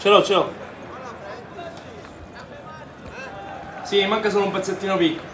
Ce l'ho, ce l'ho. Sì, manca solo un pezzettino piccolo.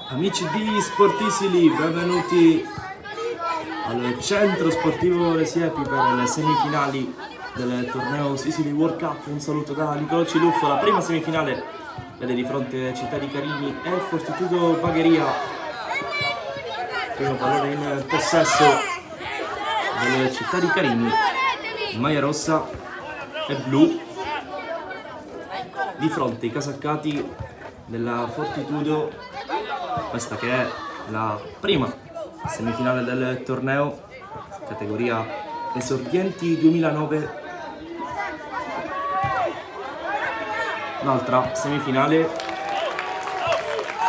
Amici di Sportisili, benvenuti al centro sportivo Le Siepi per le semifinali del torneo Sicily World Cup. Un saluto da Nicolò Ciluffo. La prima semifinale vede di fronte Città di Carini e Fortitudo Bagheria. Primo pallone in possesso delle Città di Carini, maglia rossa e blu, di fronte i casaccati della Fortitudo. Questa che è la prima semifinale del torneo, categoria esordienti 2009. L'altra semifinale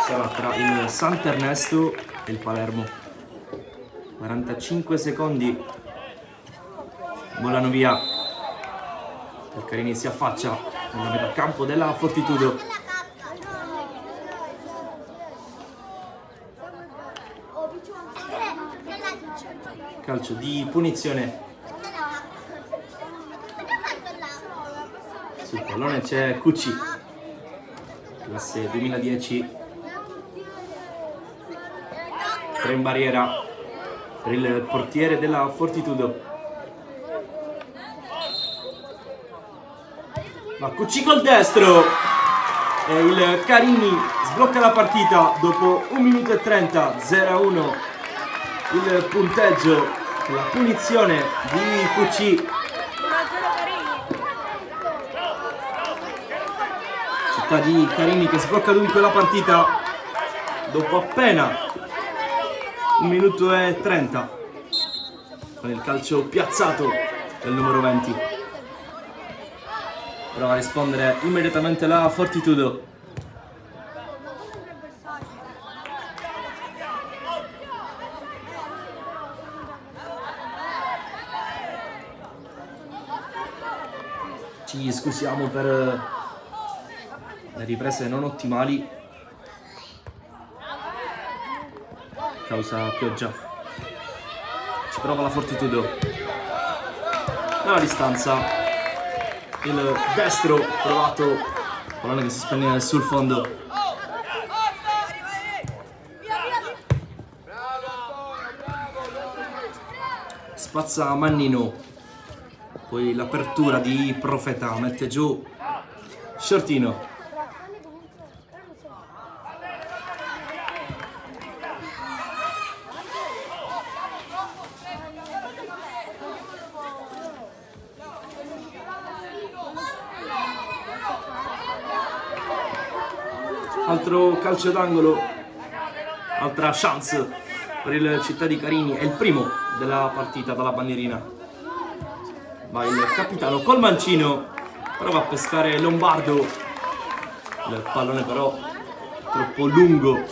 sarà tra il Sant'Ernesto e il Palermo. 45 secondi volano via. Il Carini si affaccia nella metà campo della Fortitudo. Calcio di punizione. Sul pallone c'è Cucci, classe 2010. 3 in barriera per il portiere della Fortitudo. Ma Cucci col destro e il Carini sblocca la partita dopo 1 minuto e 30, 0-1. Il punteggio, la punizione di Cucci. Città di Carini che sblocca dunque la partita dopo appena 1 minuto e 30 con il calcio piazzato del numero 20. Prova a rispondere immediatamente la Fortitudo. Ci scusiamo per le riprese non ottimali causa pioggia. Ci prova la Fortitudo dalla distanza, il destro provato, pallone che si spende sul fondo. spazza Mannino, poi l'apertura di Profeta, mette giù Shortino. Altro calcio d'angolo, altra chance per il Città di Carini, è il primo della partita dalla bandierina. Va il capitano col mancino, prova a pescare Lombardo, il pallone però troppo lungo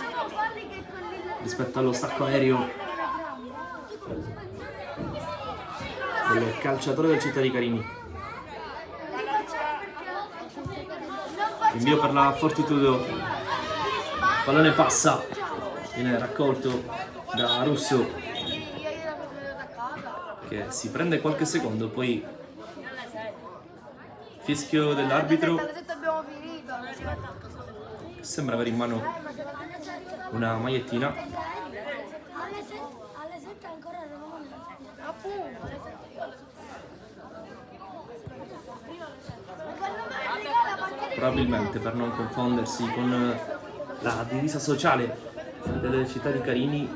rispetto allo stacco aereo del calciatore del Città di Carini. Invio per la Fortitudo, pallone passa, viene raccolto da Russo che si prende qualche secondo, poi fischio dell'arbitro, sembra avere in mano una magliettina. Probabilmente per non confondersi con la divisa sociale delle Città di Carini,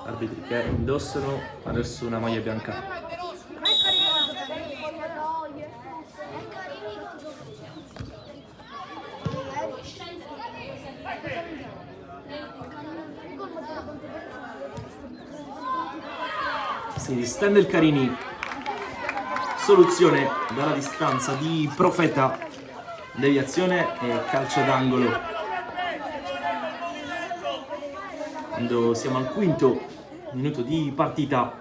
arbitri che indossano adesso una maglia bianca. Si distende il Carini, soluzione dalla distanza di Profeta, deviazione e calcio d'angolo. Quando siamo al quinto minuto di partita,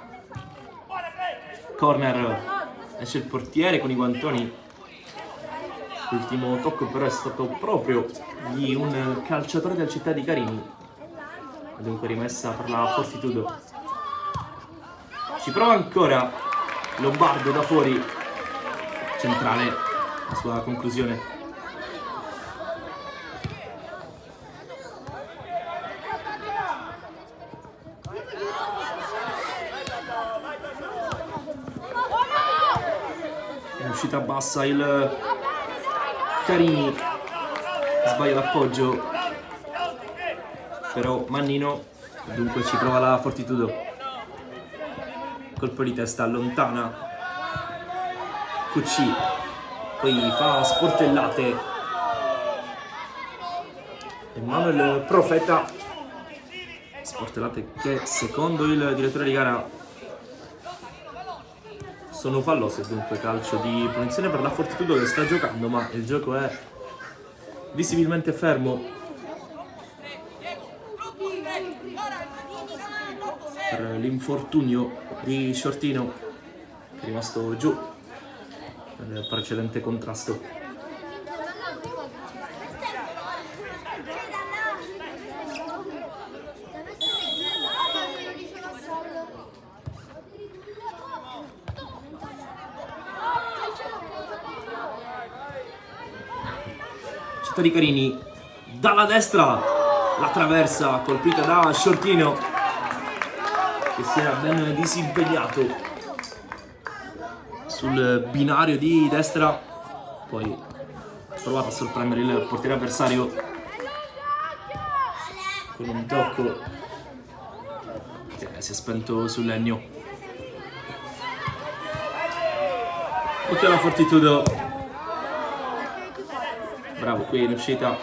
corner, esce il portiere con i guantoni, l'ultimo tocco però è stato proprio di un calciatore del Città di Carini, dunque rimessa per la Fortitudo. Ci prova ancora Lombardo da fuori, centrale la sua conclusione. In uscita bassa il Carini, sbaglia l'appoggio, però Mannino, dunque ci prova la Fortitudo. Colpo di testa, allontana Cucci, poi fa sportellate Emanuel Profeta, sportellate che secondo il direttore di gara sono fallose, dunque calcio di punizione per la Fortitudo che sta giocando, ma il gioco è visibilmente fermo per l'infortunio di Shortino, che è rimasto giù nel precedente contrasto. Città di Carini dalla destra, la traversa colpita da Shortino, che si era ben disimpegnato sul binario di destra, poi ha provato a sorprendere il portiere avversario con un tocco che si è spento sul legno. Occhio alla Fortitudo, bravo qui in uscita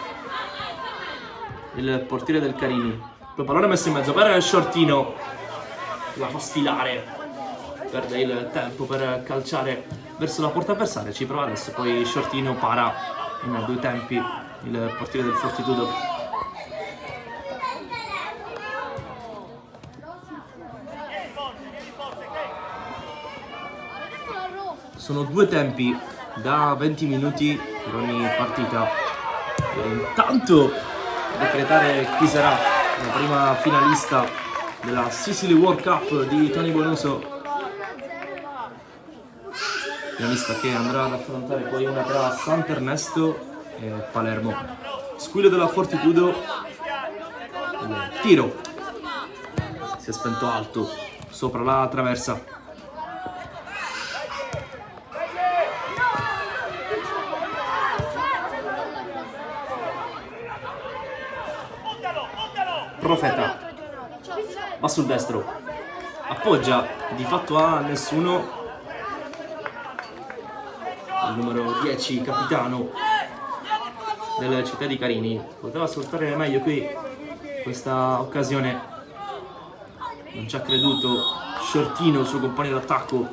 il portiere del Carini, poi pallone messo in mezzo per Shortino, la fa sfilare, perde il tempo per calciare verso la porta avversaria, ci prova adesso, poi Shortino para in due tempi il portiere del Fortitudo. Sono due tempi da 20 minuti per ogni partita, per intanto decretare chi sarà la prima finalista della Sicily World Cup di Tony Bonoso, finalista che andrà ad affrontare poi una tra Sant'Ernesto e Palermo. Squillo della Fortitudo, il tiro si è spento alto sopra la traversa. Profeta va sul destro, appoggia, di fatto a nessuno. Il numero 10 capitano del Città di Carini poteva sfruttare meglio qui questa occasione, non ci ha creduto Shortino, il suo compagno d'attacco.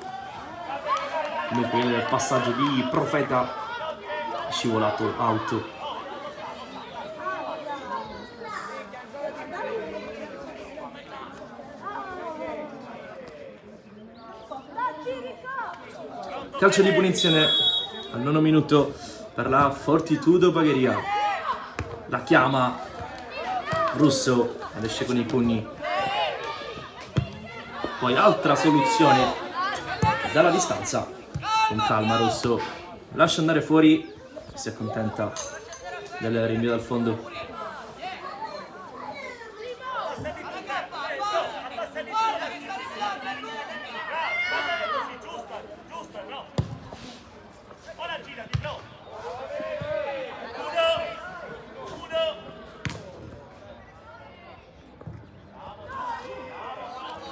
Dunque il passaggio di Profeta è scivolato out. Calcio di punizione al 9° minuto per la Fortitudo Bagheria. La chiama Russo ed esce con i pugni. Poi altra soluzione dalla distanza. Con calma Russo lascia andare fuori, si accontenta del rinvio dal fondo.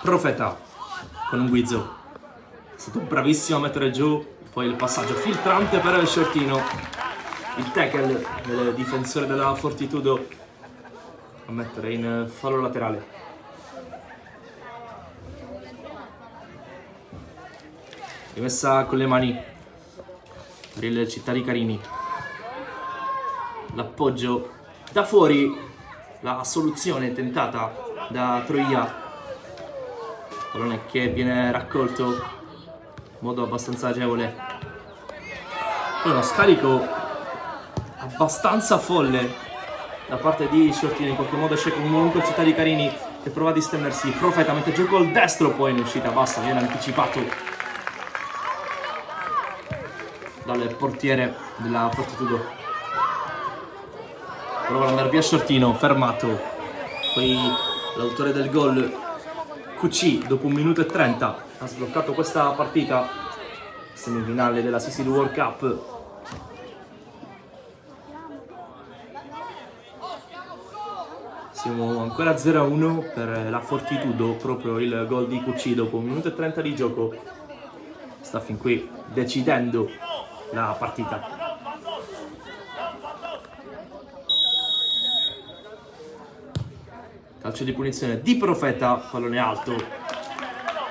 Profeta con un guizzo, è stato bravissimo a mettere giù, poi il passaggio filtrante per Shortino, il tackle del difensore della Fortitudo a mettere in fallo laterale. Rimessa con le mani per il Città di Carini, l'appoggio da fuori, la soluzione tentata da Troia. Pallone che viene raccolto in modo abbastanza agevole. Poi uno scarico abbastanza folle da parte di Shortino, in qualche modo esce comunque il Città di Carini che prova a distendersi. Profeta mette giù col destro, poi in uscita basta, viene anticipato dal portiere della Fortitudo. Prova ad andare via Shortino, fermato. Poi l'autore del gol QC dopo 1 minuto e 30 ha sbloccato questa partita, semifinale della Sicily World Cup. Siamo ancora 0-1 per la Fortitudo, proprio il gol di QC dopo 1 minuto e 30 di gioco sta fin qui decidendo la partita. Calcio di punizione di Profeta, pallone alto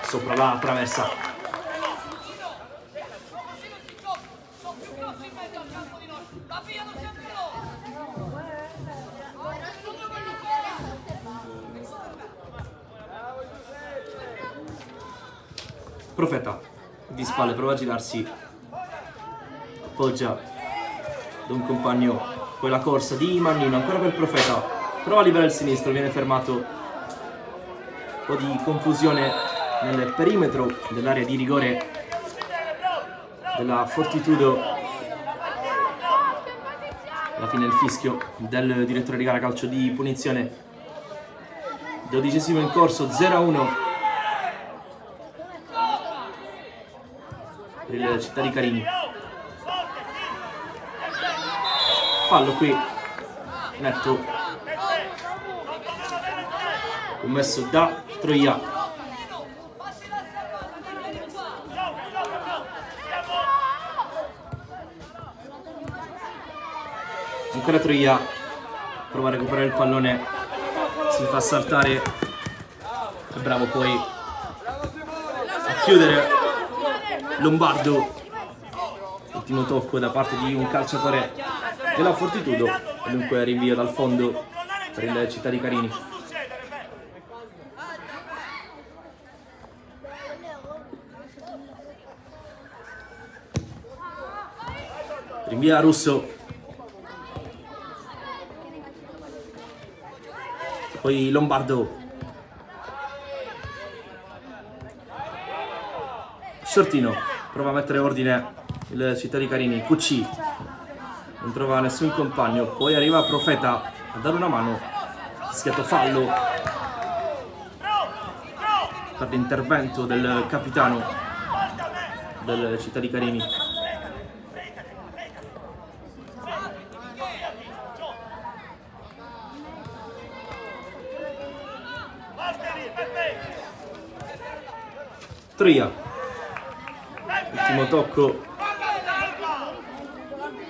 sopra la traversa. Profeta di spalle prova a girarsi, appoggia da un compagno, poi la corsa di Mannino ancora per Profeta. Prova a liberare il sinistro, viene fermato. Un po' di confusione nel perimetro dell'area di rigore della Fortitudo. Alla fine il fischio del direttore di gara, calcio di punizione. 12° in corso, 0-1 per il Città di Carini. Fallo qui, netto, commesso da Troia. Ancora Troia, prova a recuperare il pallone, si fa saltare, è bravo poi a chiudere Lombardo. Ultimo tocco da parte di un calciatore della Fortitudo e dunque rinvio dal fondo per il Città di Carini. Rinvia Russo, poi Lombardo, Shortino prova a mettere ordine il Città di Carini. QC non trova nessun compagno, poi arriva Profeta a dare una mano, fischiato fallo per l'intervento del capitano del Città di Carini. Troia. Ultimo tocco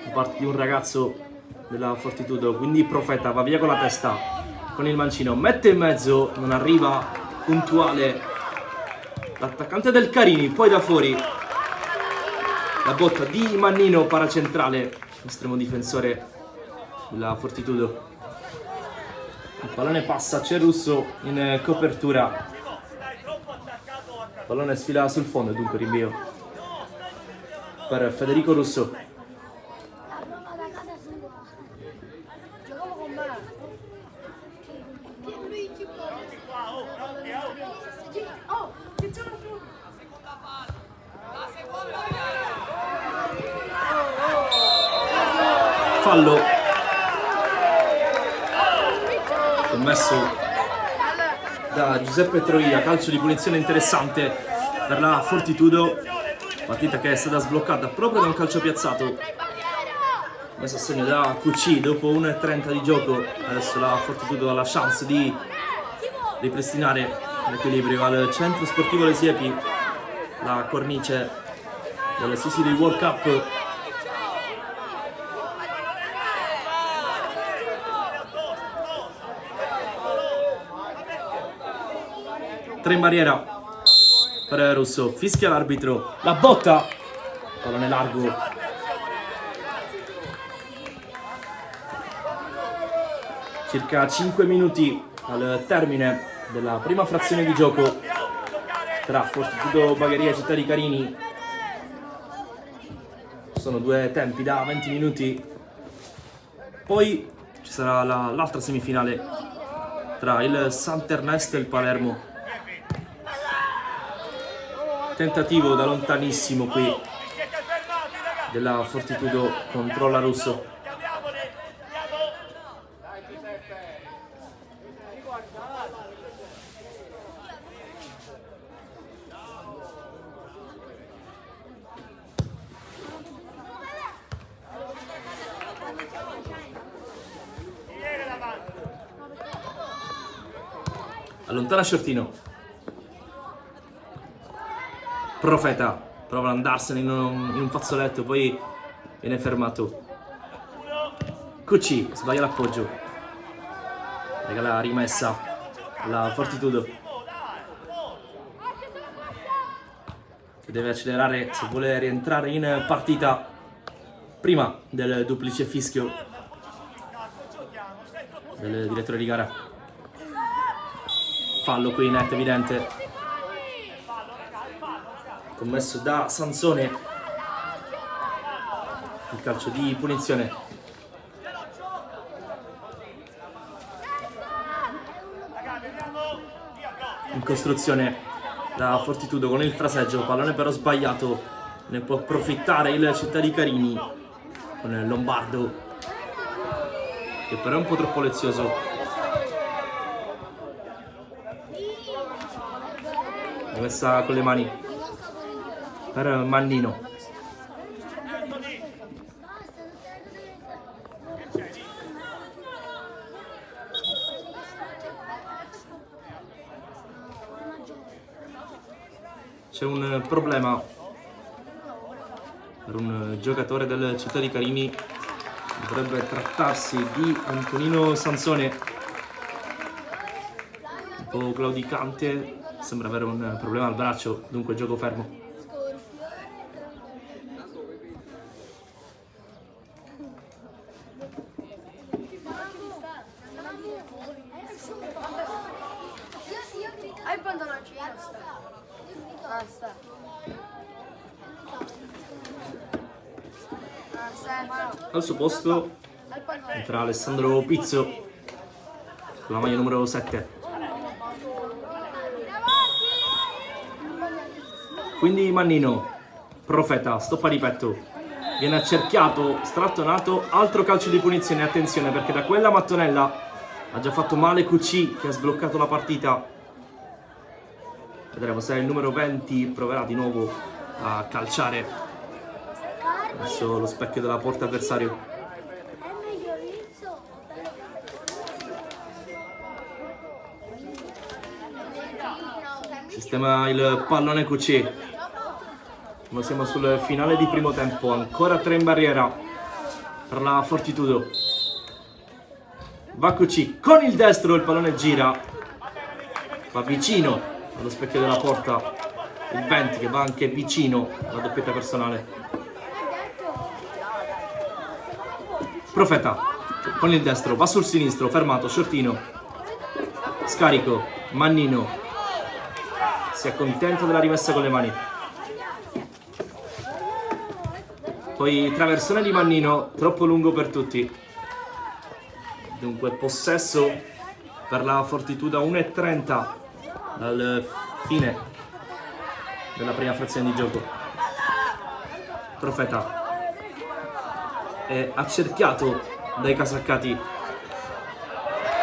da parte di un ragazzo della Fortitudo, quindi Profeta va via con la testa, con il mancino, mette in mezzo, non arriva puntuale l'attaccante del Carini, poi da fuori la botta di Mannino, paracentrale, estremo difensore della Fortitudo. Il pallone passa, c'è Russo in copertura, il pallone sfila sul fondo, dunque rinvio per Federico Russo. Fallo commesso da Giuseppe Troia, calcio di punizione interessante per la Fortitudo, partita che è stata sbloccata proprio da un calcio piazzato messo a segno da QC dopo 1:30 di gioco. Adesso la Fortitudo ha la chance di ripristinare l'equilibrio al centro sportivo Le Siepi, la cornice del Sicily World Cup. Tre in barriera per Russo, fischia l'arbitro, la botta, pallone largo, circa 5 minuti al termine della prima frazione di gioco tra Fortitudo Bagheria e Città di Carini. Sono due tempi da 20 minuti, poi ci sarà l'altra semifinale tra il Sant'Ernest e il Palermo. Tentativo da lontanissimo qui della Fortitudo, controlla Russo. Allontana Sciortino. Profeta prova ad andarsene in un fazzoletto, poi viene fermato. QC sbaglia l'appoggio, regala la rimessa alla Fortitudo, che deve accelerare se vuole rientrare in partita prima del duplice fischio del direttore di gara. Fallo qui netto, evidente, commesso da Sansone. Il calcio di punizione. In costruzione da Fortitudo con il fraseggio, pallone però sbagliato, ne può approfittare il Città di Carini con Lombardo, che però è un po' troppo lezioso. Messa con le mani per Mannino. C'è un problema per un giocatore del Città di Carini, dovrebbe trattarsi di Antonino Sansone, un po' claudicante, sembra avere un problema al braccio, dunque gioco fermo. Al suo posto entra Alessandro Pizzo con la maglia numero 7. Quindi Mannino, Profeta, stoppa di petto, viene accerchiato, strattonato, altro calcio di punizione. Attenzione, perché da quella mattonella ha già fatto male QC, che ha sbloccato la partita. Vedremo se il numero 20 proverà di nuovo a calciare verso lo specchio della porta avversario. Sistema il pallone QC. Ma siamo sul finale di primo tempo. Ancora 3 in barriera per la Fortitudo. Va QC con il destro, il pallone gira. Va vicino allo specchio della porta. Il 20 che va anche vicino alla doppietta personale. Profeta con il destro, va sul sinistro, fermato, shortino. Scarico, Mannino. Si accontenta della rimessa con le mani. Poi traversone di Mannino, troppo lungo per tutti. Dunque possesso per la Fortitudo a 1:30 dal fine della prima frazione di gioco. Profeta è accerchiato dai casaccati.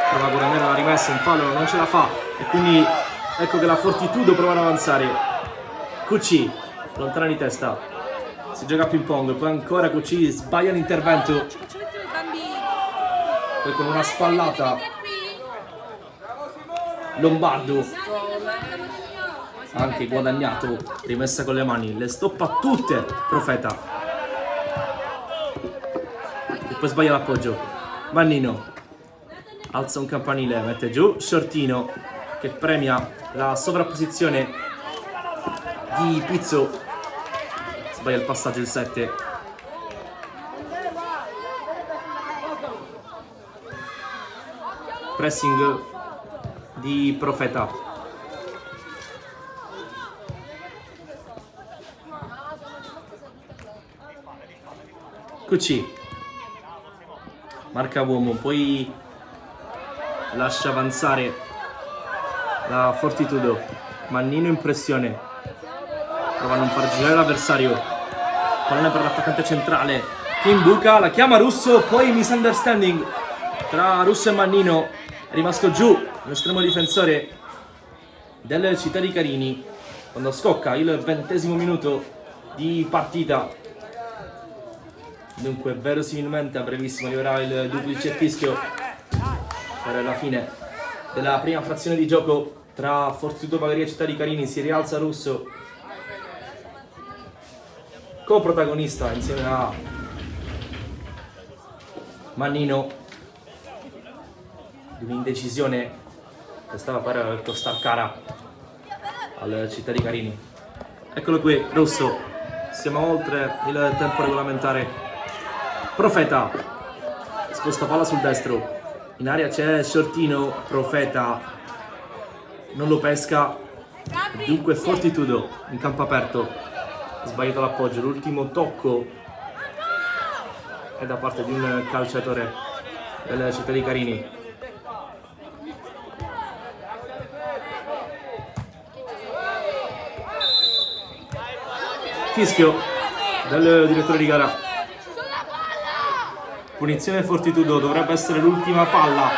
Prova a guadagnare la rimessa, in fallo non ce la fa. E quindi ecco che la Fortitudo prova ad avanzare. QC, lontana di testa. Si gioca a ping pong, poi ancora QC sbaglia l'intervento. Poi con una spallata Lombardo ha anche guadagnato, rimessa con le mani, le stoppa tutte Profeta. E poi sbaglia l'appoggio. Mannino alza un campanile, mette giù Shortino che premia la sovrapposizione di Pizzo. Sbaglia il passaggio il 7. Pressing di Profeta. QC marca uomo, poi lascia avanzare la Fortitudo. Mannino in pressione, prova a non far girare l'avversario. Pallone per l'attaccante centrale che imbuca, la chiama Russo, poi misunderstanding tra Russo e Mannino. È rimasto giù l'estremo difensore del Città di Carini quando scocca il 20° minuto di partita. Dunque verosimilmente a brevissimo arriverà il duplice fischio per la fine della prima frazione di gioco tra Fortitudo Bagheria e Città di Carini. Si rialza Russo, coprotagonista insieme a Mannino di un'indecisione che stava per costar cara al Città di Carini. Eccolo qui, Russo, siamo oltre il tempo regolamentare. Profeta sposta palla sul destro, in area c'è Shortino, Profeta non lo pesca, dunque Fortitudo in campo aperto. Sbagliato l'appoggio, l'ultimo tocco è da parte di un calciatore del Città di Carini. Fischio del direttore di gara. Punizione Fortitudo, dovrebbe essere l'ultima palla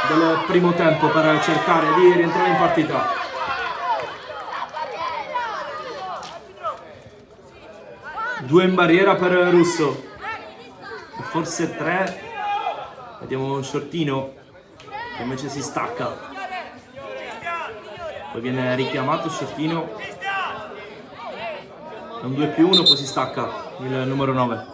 del primo tempo per cercare di rientrare in partita. Due in barriera per Russo, forse 3. Vediamo un Shortino che invece si stacca, poi viene richiamato Shortino, è un 2+1, poi si stacca il numero 9.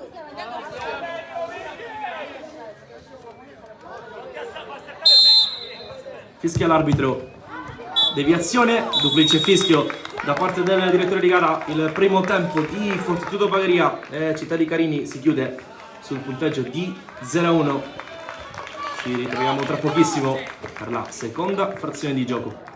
Fischia l'arbitro, deviazione, duplice fischio da parte del direttore di gara. Il primo tempo di Fortitudo Bagheria e Città di Carini si chiude sul punteggio di 0-1. Ci ritroviamo tra pochissimo per la seconda frazione di gioco.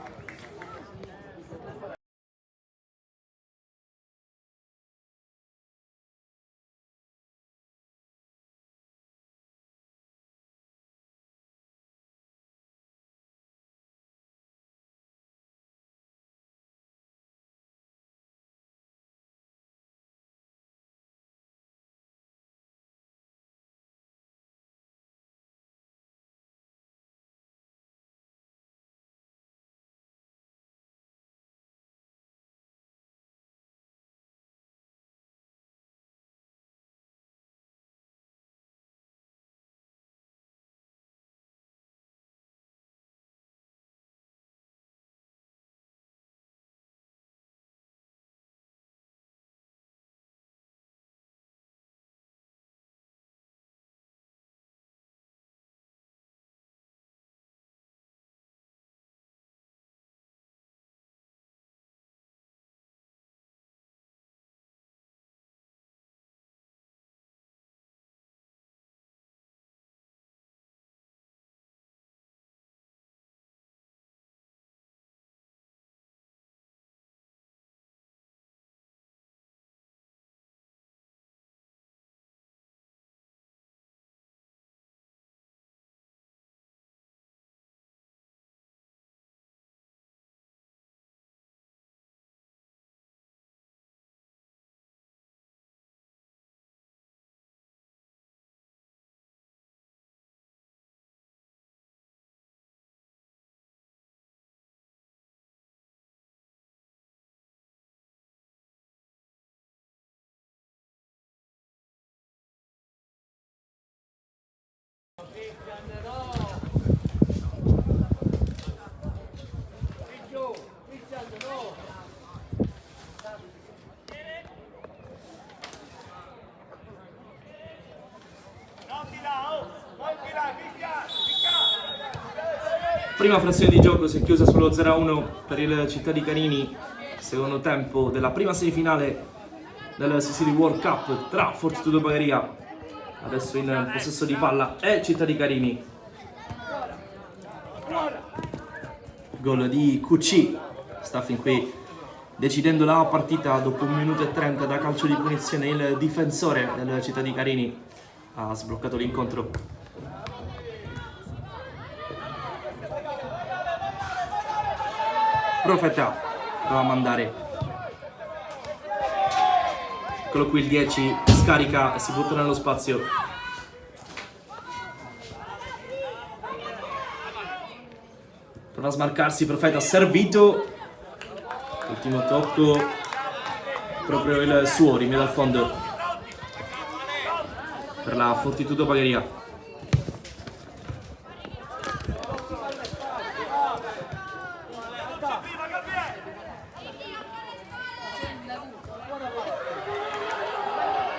Prima frazione di gioco si è chiusa sullo 0-1 per il Città di Carini, secondo tempo della prima semifinale del Sicily World Cup tra Fortitudo Bagheria, adesso in possesso di palla, e Città di Carini. Gol di QC, sta fin qui decidendo la partita dopo 1 minuto e 30 da calcio di punizione. Il difensore del Città di Carini ha sbloccato l'incontro. Profeta prova a mandare, eccolo qui il 10, scarica e si butta nello spazio. Prova a smarcarsi, Profeta servito, ultimo tocco, proprio il suo, rimane dal fondo per la Fortitudo Bagheria.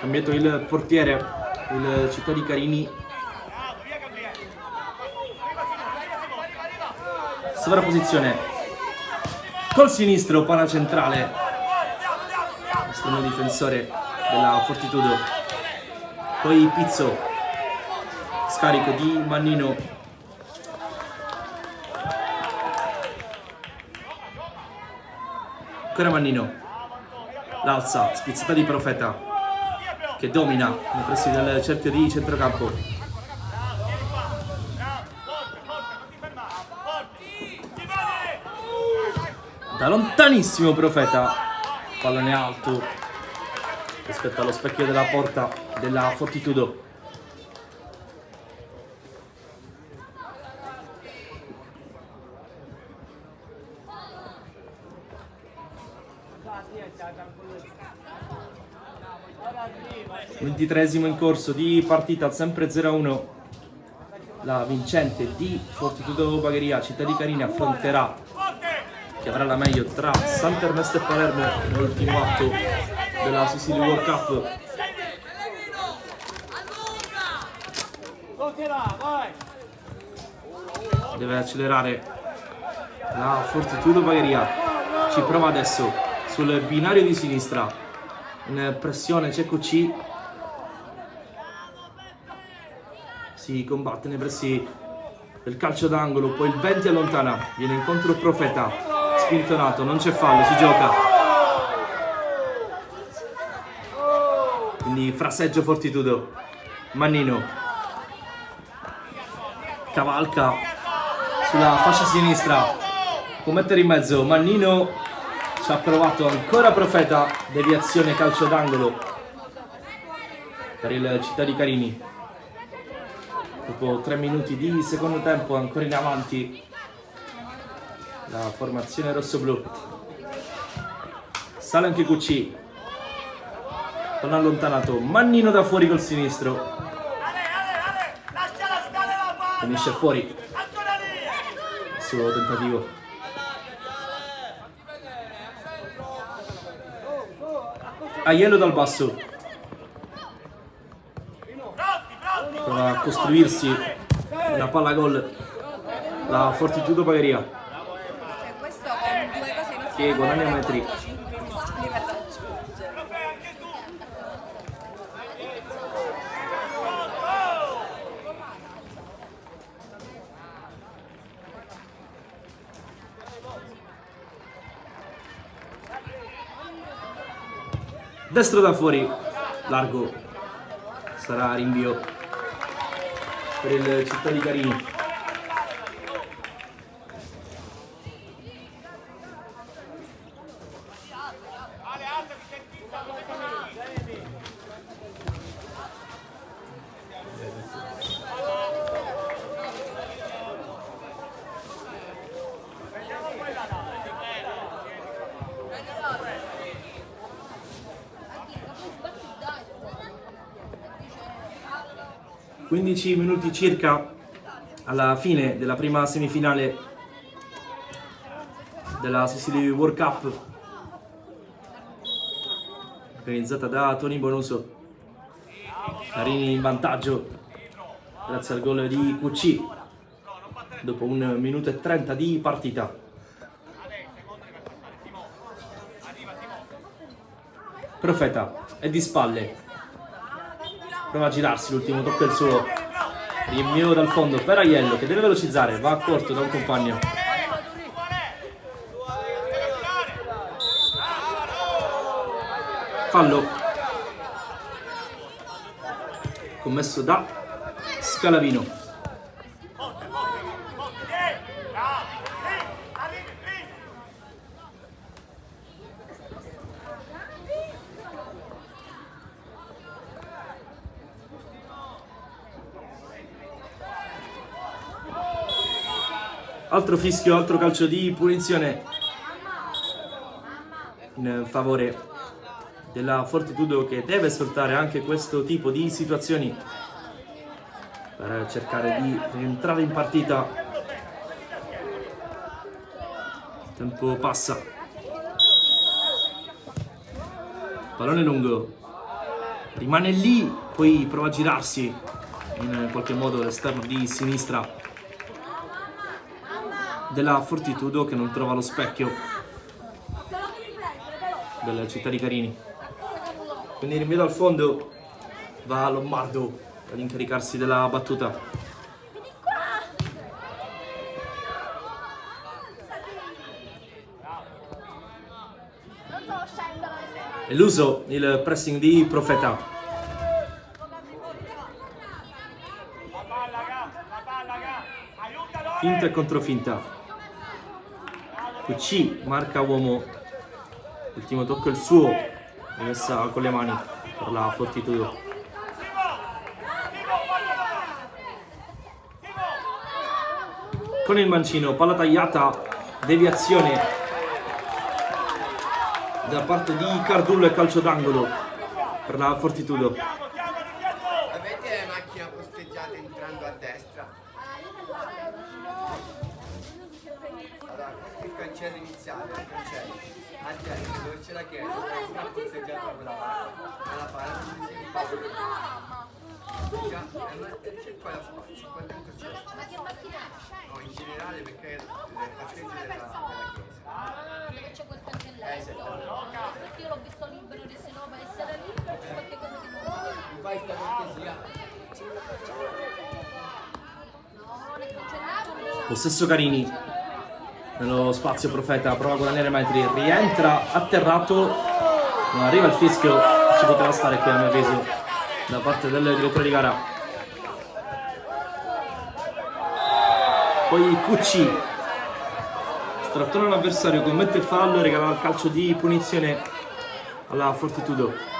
Cambiato il portiere, il Città di Carini. Sovrapposizione col sinistro, palla centrale, estremo difensore della Fortitudo. Poi Pizzo, scarico di Mannino. Ancora Mannino, l'alza, spizzata di Profeta, che domina nei pressi del cerchio di centrocampo. Da lontanissimo Profeta, pallone alto rispetto allo specchio della porta della Fortitudo. Ventitresimo in corso di partita, sempre 0-1. La vincente di Fortitudo Bagheria, Città di Carini, affronterà, che avrà la meglio, tra Sant'Ernesto e Palermo nell'ultimo atto della Sicily World Cup. Deve accelerare la Fortitudo Bagheria, ci prova adesso sul binario di sinistra, in pressione c'è QC, si combatte nei pressi del calcio d'angolo, poi il 20 allontana, viene incontro Profeta, spintonato, non c'è fallo, si gioca, quindi fraseggio Fortitudo. Mannino cavalca sulla fascia sinistra, può mettere in mezzo, Mannino ci ha provato, ancora Profeta, deviazione calcio d'angolo per il Città di Carini. Dopo 3 minuti di secondo tempo, ancora in avanti la formazione rossoblu. Sale anche QC, non allontanato, Mannino da fuori col sinistro, finisce fuori il suo tentativo. Aiello dal basso, prova a costruirsi una palla gol la Fortitudo Bagheria, che guadagna metri. Destro da fuori, largo, sarà rinvio per il Città di Carini. 15 minuti circa alla fine della prima semifinale della Sicily World Cup organizzata da Tony Bonoso. Carini in vantaggio grazie al gol di QC dopo 1 minuto e 30 di partita. Profeta è di spalle, prova a girarsi, l'ultimo tocco è il suo, rinvio dal fondo per Aiello che deve velocizzare, va a corto da un compagno. Fallo commesso da Scalavino. Altro fischio, altro calcio di punizione in favore della Fortitudo, che deve sfruttare anche questo tipo di situazioni per cercare di rientrare in partita. Il tempo passa. Pallone lungo, rimane lì, poi prova a girarsi in qualche modo all'esterno di sinistra della Fortitudo, che non trova lo specchio della città di Carini. Quindi rinvio dal fondo, va Lombardo ad incaricarsi della battuta. Eluso il pressing di Profeta. Finta e controfinta. QC marca uomo, l'ultimo tocco è il suo, rimessa con le mani per la Fortitudo. Con il mancino, palla tagliata, deviazione da parte di Cardullo e calcio d'angolo per la Fortitudo. Avete le macchine posteggiate entrando a destra? Allora, questo è il cancello iniziale, il cancello. A destra, dove c'è la chiesa, una posteggiata da quella parte. Dalla parte dove si ripassa. C'è qua la spazio, qua dentro c'è la spazio. No, in generale perché le parcheggi della chiesa. Perché c'è quel cancelletto. Perché io l'ho visto libero, se no per essere lì c'è qualche cosa che non va. Mi fai sta cortesia? Possesso Carini nello spazio. Profeta prova a guadagnare metri, rientra atterrato, non arriva il fischio, ci poteva stare qui a mio avviso da parte del direttore di gara. Poi QC strattona l'avversario, commette fallo e regala il calcio di punizione alla Fortitudo.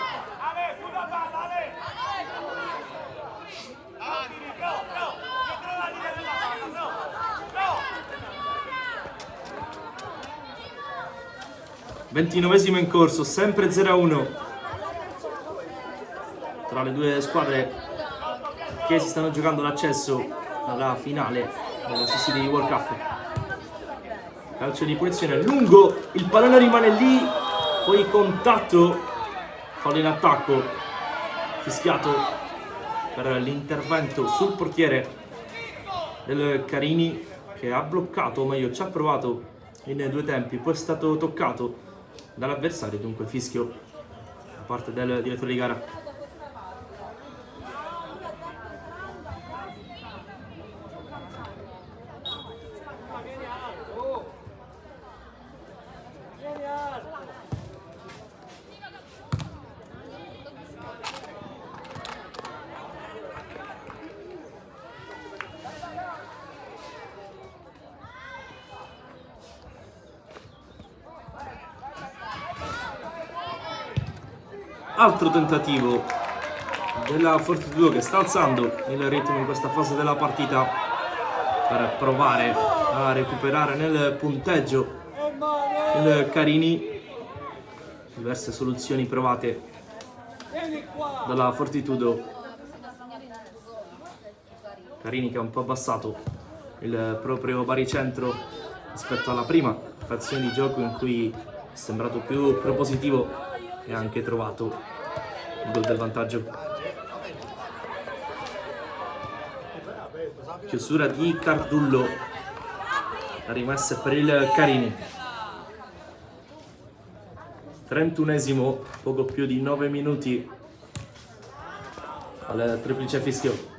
Ventinovesimo in corso, sempre 0-1 tra le due squadre che si stanno giocando l'accesso alla finale della Sicily World Cup. Calcio di punizione lungo, il pallone rimane lì, poi contatto, fallo in attacco, fischiato per l'intervento sul portiere del Carini, che ha bloccato, o meglio ci ha provato in due tempi, poi è stato toccato dall'avversario, dunque fischio da parte del direttore di gara. Altro tentativo della Fortitudo, che sta alzando il ritmo in questa fase della partita per provare a recuperare nel punteggio il Carini. Diverse soluzioni provate dalla Fortitudo. Carini che ha un po' abbassato il proprio baricentro rispetto alla prima fazione di gioco in cui è sembrato più propositivo e ha anche trovato il gol del vantaggio. Chiusura di Cardullo, la rimessa per il Carini. 31esimo, poco più di 9 minuti al triplice fischio.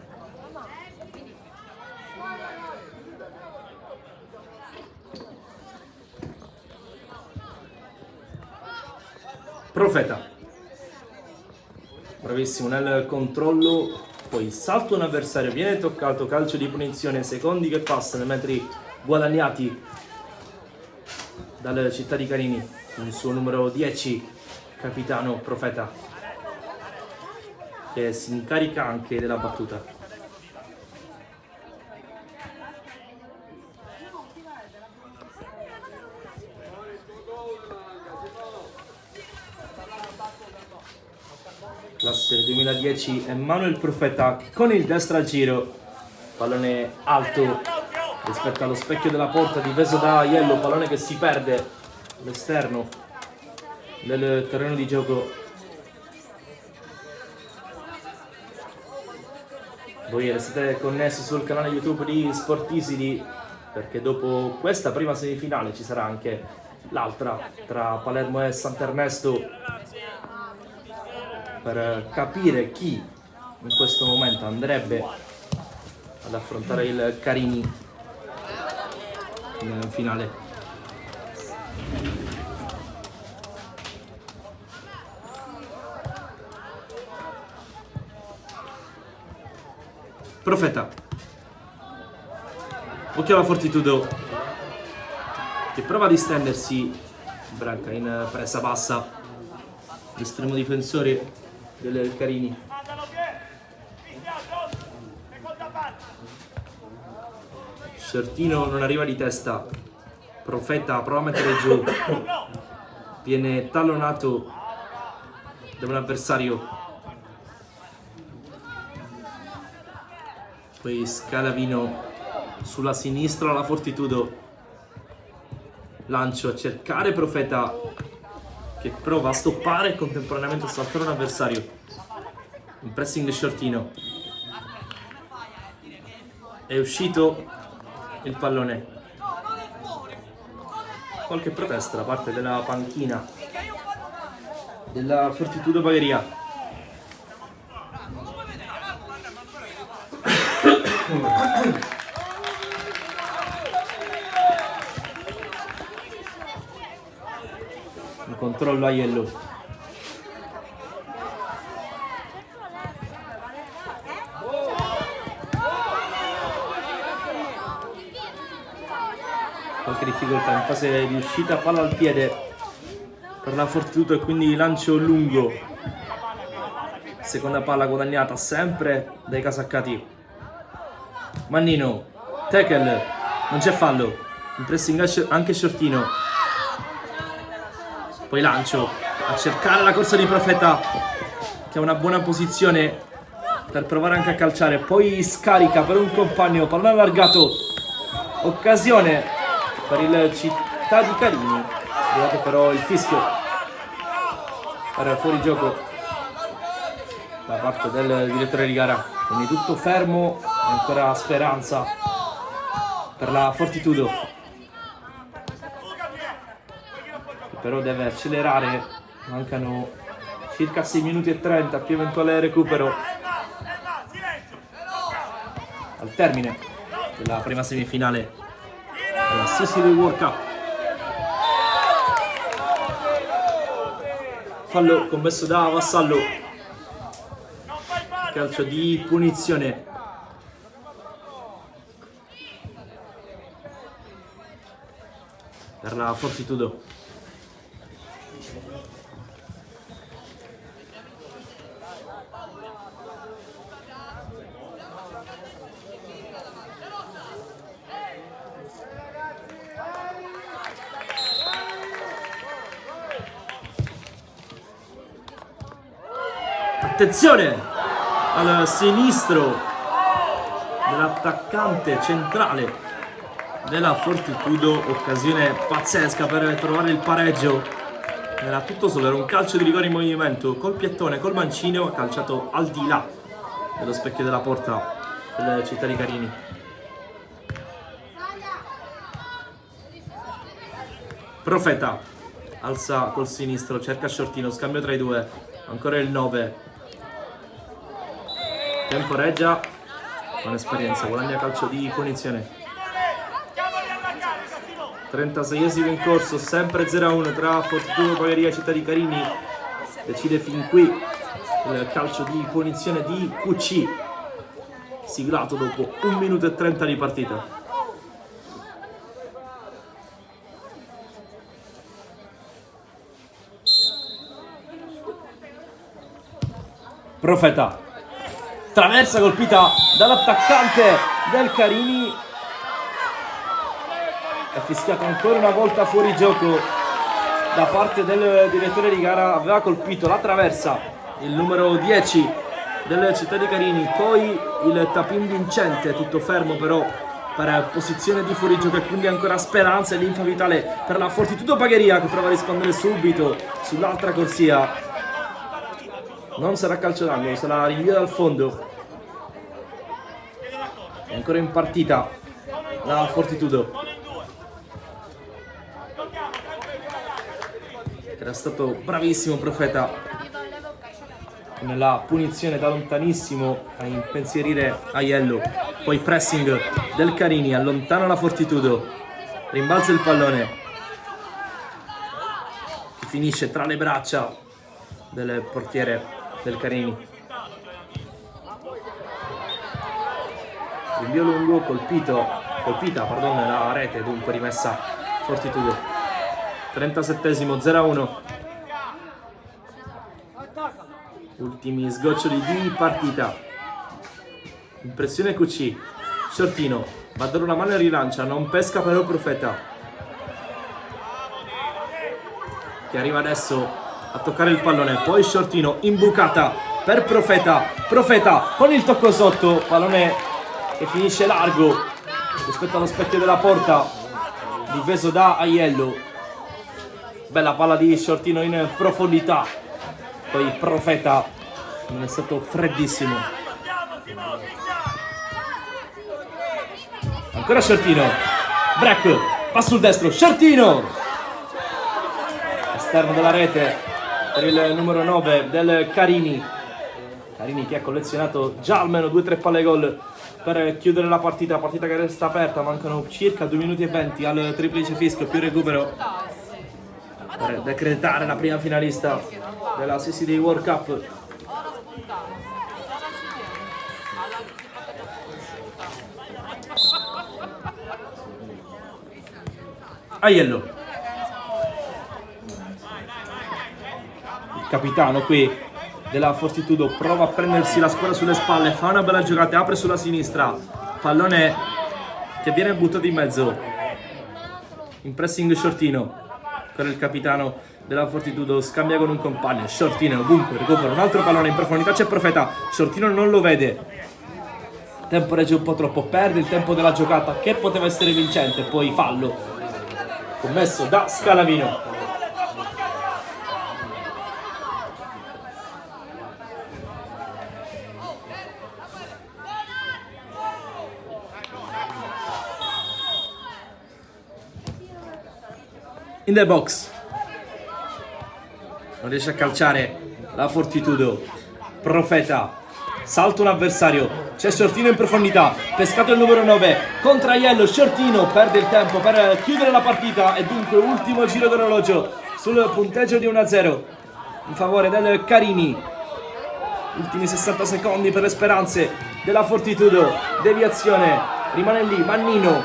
Profeta, bravissimo nel controllo, poi salto un avversario, viene toccato, calcio di punizione, secondi che passano, metri guadagnati dal Città di Carini, il suo numero 10, capitano Profeta, che si incarica anche della battuta. Classe 2010, Emanuel Profeta con il destro al giro, pallone alto rispetto allo specchio della porta, difeso da Aiello, pallone che si perde all'esterno del terreno di gioco. Voi restate connessi sul canale YouTube di Sportisidi, perché dopo questa prima semifinale ci sarà anche l'altra tra Palermo e Sant'Ernesto, per capire chi in questo momento andrebbe ad affrontare il Carini in finale. Profeta, occhio alla Fortitudo che prova a distendersi, Branca in presa bassa, l'estremo difensore del Carini. Sciortino non arriva di testa, Profeta prova a mettere giù, viene tallonato da un avversario, poi Scalavino sulla sinistra, la Fortitudo, lancio a cercare Profeta che prova a stoppare e contemporaneamente a saltare un avversario. Un pressing di Sciortino, è uscito il pallone, qualche protesta da parte della panchina della Fortitudo Bagheria. Un controllo a Aiello. Qualche difficoltà in fase di uscita, palla al piede per la Fortitudo e quindi lancio lungo. Seconda palla guadagnata sempre dai casaccati. Mannino, tackle, non c'è fallo, in pressing anche Sciortino. Poi lancio a cercare la corsa di Profeta che ha una buona posizione per provare anche a calciare, poi scarica per un compagno, pallone allargato, occasione per il Città di Carini, arrivato però il fischio per fuori gioco da parte del direttore di gara, quindi tutto fermo, ancora speranza per la Fortitudo, però deve accelerare, mancano circa 6 minuti e 30 più eventuale recupero al termine della prima semifinale della Sicily World Cup. Fallo commesso da Vassallo, calcio di punizione per la Fortitudo. Attenzione al sinistro della dell'attaccante centrale della Fortitudo, occasione pazzesca per trovare il pareggio. Era tutto solo, era un calcio di rigore in movimento, col piettone, col mancino, ha calciato al di là dello specchio della porta del Città di Carini. Profeta alza col sinistro, cerca Shortino, scambio tra i due, ancora il 9. Temporeggia con esperienza, guadagna calcio di punizione. 36esimo in corso, sempre 0-1 tra Fortitudo Bagheria e Città di Carini. Decide fin qui il calcio di punizione di QC, siglato dopo 1 minuto e 30 di partita. Profeta, traversa colpita dall'attaccante del Carini, è fischiato ancora una volta fuori gioco da parte del direttore di gara. Aveva colpito la traversa il numero 10 del Città di Carini, poi il tapin vincente, tutto fermo però per posizione di fuorigioco, e quindi ancora speranza e linfa vitale per la Fortitudo Bagheria, che prova a rispondere subito sull'altra corsia. Non sarà calcio d'angolo, sarà rinvio dal fondo. È ancora in partita la Fortitudo. Era stato bravissimo Profeta nella punizione da lontanissimo a impensierire Aiello. Poi pressing del Carini, allontana la Fortitudo, rimbalza il pallone che finisce tra le braccia del portiere del Carini. Rinvio lungo, colpita la rete, dunque rimessa Fortitudo. 37esimo, 0-1. Ultimi sgoccioli di partita. Impressione QC. Shortino va a dare una mano e rilancia, non pesca però Profeta, che arriva adesso a toccare il pallone. Poi Shortino, imbucata per Profeta con il tocco sotto, pallone che finisce largo rispetto allo specchio della porta, difeso da Aiello. Bella palla di Shortino in profondità, poi Profeta non è stato freddissimo. Ancora Shortino, break, va sul destro, Shortino, esterno della rete per il numero 9 del Carini. Carini che ha collezionato già almeno 2-3 palle gol per chiudere la partita che resta aperta. Mancano circa 2 minuti e 20 al triplice fischio più recupero per decretare la prima finalista della CCD World Cup. Aiello, il capitano qui della Fortitudo, prova a prendersi la squadra sulle spalle, fa una bella giocata, apre sulla sinistra, pallone che viene buttato in mezzo, in pressing Shortino, per il capitano della Fortitudo, scambia con un compagno, Shortino ovunque, recupera un altro pallone in profondità, c'è Profeta, Shortino non lo vede, temporeggia un po' troppo, perde il tempo della giocata che poteva essere vincente, poi fallo commesso da Scalavino. In the box, non riesce a calciare la Fortitudo. Profeta, salta un avversario, c'è Shortino in profondità, pescato il numero 9 contra Aiello. Shortino perde il tempo per chiudere la partita e dunque ultimo giro d'orologio sul punteggio di 1-0 in favore del Carini. Ultimi 60 secondi per le speranze della Fortitudo. Deviazione, rimane lì Mannino,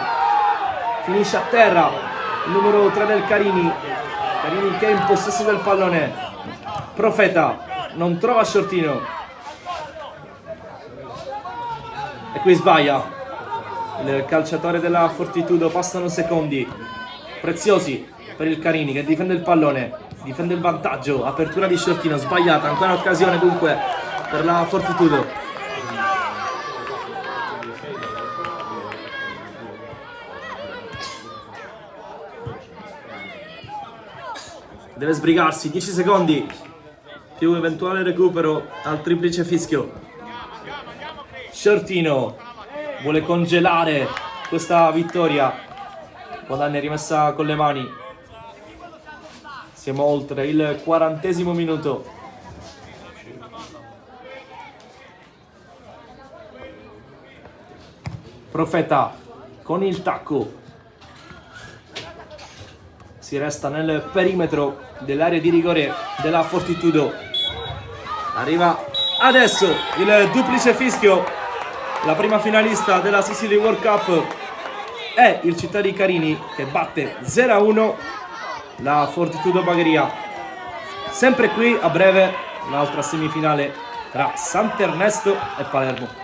finisce a terra il numero 3 del Carini. Carini che è in possesso del pallone. Profeta non trova Shortino e qui sbaglia il calciatore della Fortitudo. Passano secondi preziosi per il Carini che difende il pallone, difende il vantaggio. Apertura di Shortino sbagliata, ancora occasione dunque per la Fortitudo. deve sbrigarsi, 10 secondi, più eventuale recupero al triplice fischio. Shortino vuole congelare questa vittoria, Guadagna rimessa con le mani. Siamo oltre il 40° minuto. Profeta con il tacco. Si resta nel perimetro dell'area di rigore della Fortitudo. Arriva adesso il duplice fischio. La prima finalista della Sicily World Cup è il Città di Carini, che batte 0-1 la Fortitudo Bagheria. Sempre qui a breve l'altra semifinale tra Sant'Ernesto e Palermo.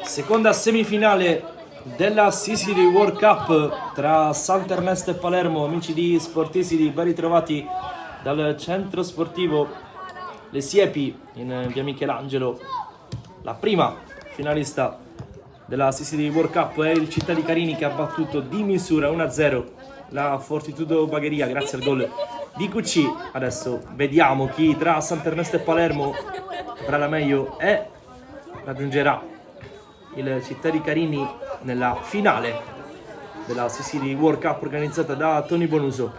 Seconda semifinale della Sicily World Cup tra Sant'Ernesto e Palermo. Amici di Sportisili, ben ritrovati dal centro sportivo Le Siepi in via Michelangelo. La prima finalista della Sicily World Cup è il Città di Carini, che ha battuto di misura 1-0 la Fortitudo Bagheria grazie al gol di QC. Adesso vediamo chi tra Sant'Ernesto e Palermo avrà la meglio e raggiungerà il Città di Carini nella finale della Sicily World Cup organizzata da Tony Bonuso.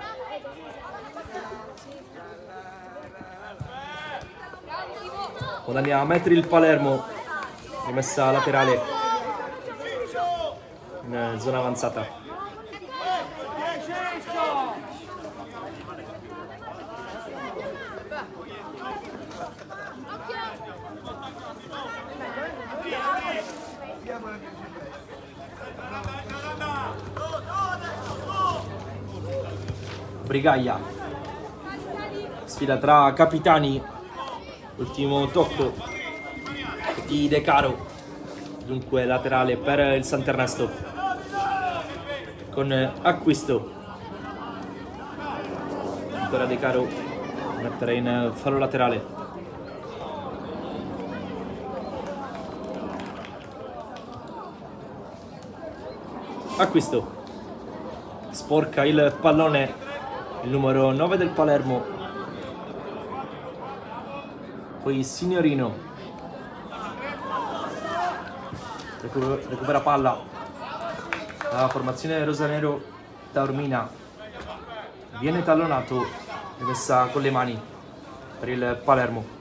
Guadagna metri il Palermo, rimessa laterale in zona avanzata. Brigaglia, sfida tra capitani, ultimo tocco di De Caro, dunque laterale per il Sant'Ernesto con Acquisto. Ancora De Caro, mettere in fallo laterale. Acquisto, sporca il pallone il numero 9 del Palermo, poi Signorino recupera palla, la formazione rosanero Taormina viene tallonato e messa con le mani per il Palermo.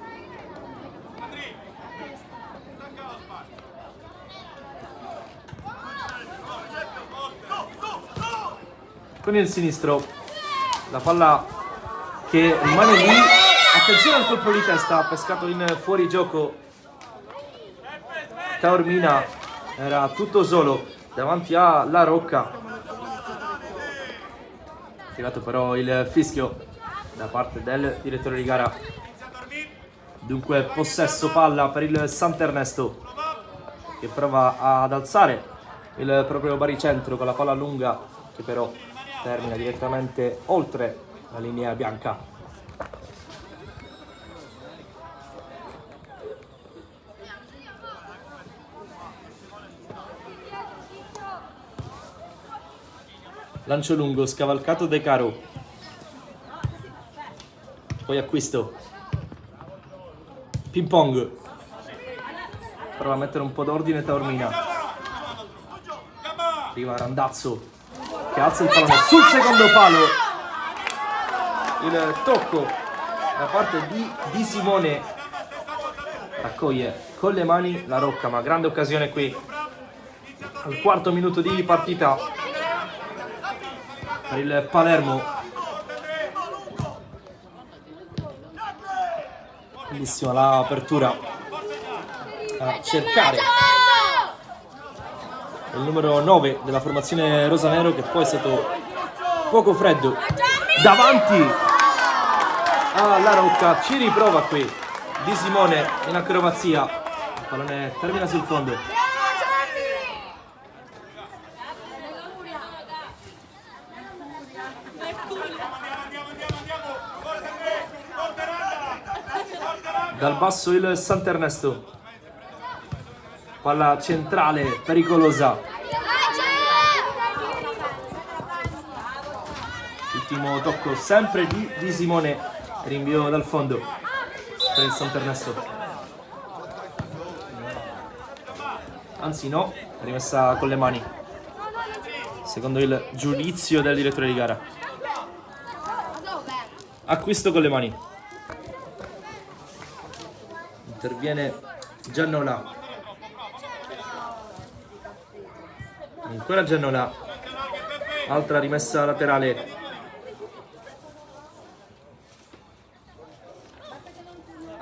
Con il sinistro la palla che rimane lì, attenzione al colpo di testa, pescato in fuorigioco. Taormina era tutto solo davanti a La Rocca, tirato però il fischio da parte del direttore di gara. Dunque possesso palla per il Sant'Ernesto, che prova ad alzare il proprio baricentro con la palla lunga, che però termina direttamente oltre la linea bianca. Lancio lungo, scavalcato De Caro, poi Acquisto, ping pong, prova a mettere un po' d'ordine Taormina, arriva Randazzo che alza il pallone sul secondo palo, il tocco da parte di Simone, raccoglie con le mani La Rocca, ma grande occasione qui al quarto minuto di partita per il Palermo. Bellissima l'apertura a cercare il numero 9 della formazione rosanero, che poi è stato poco freddo davanti alla Rocca. Ci riprova qui Di Simone in acrobazia, il pallone termina sul fondo. Dal basso il Sant'Ernesto, palla centrale pericolosa, ultimo tocco sempre di Simone, rinvio dal fondo per il Sant'Ernesto. Anzi no, rimessa con le mani, secondo il giudizio del direttore di gara. Acquisto con le mani. Interviene Giannola. Ancora Giannola. Altra rimessa laterale.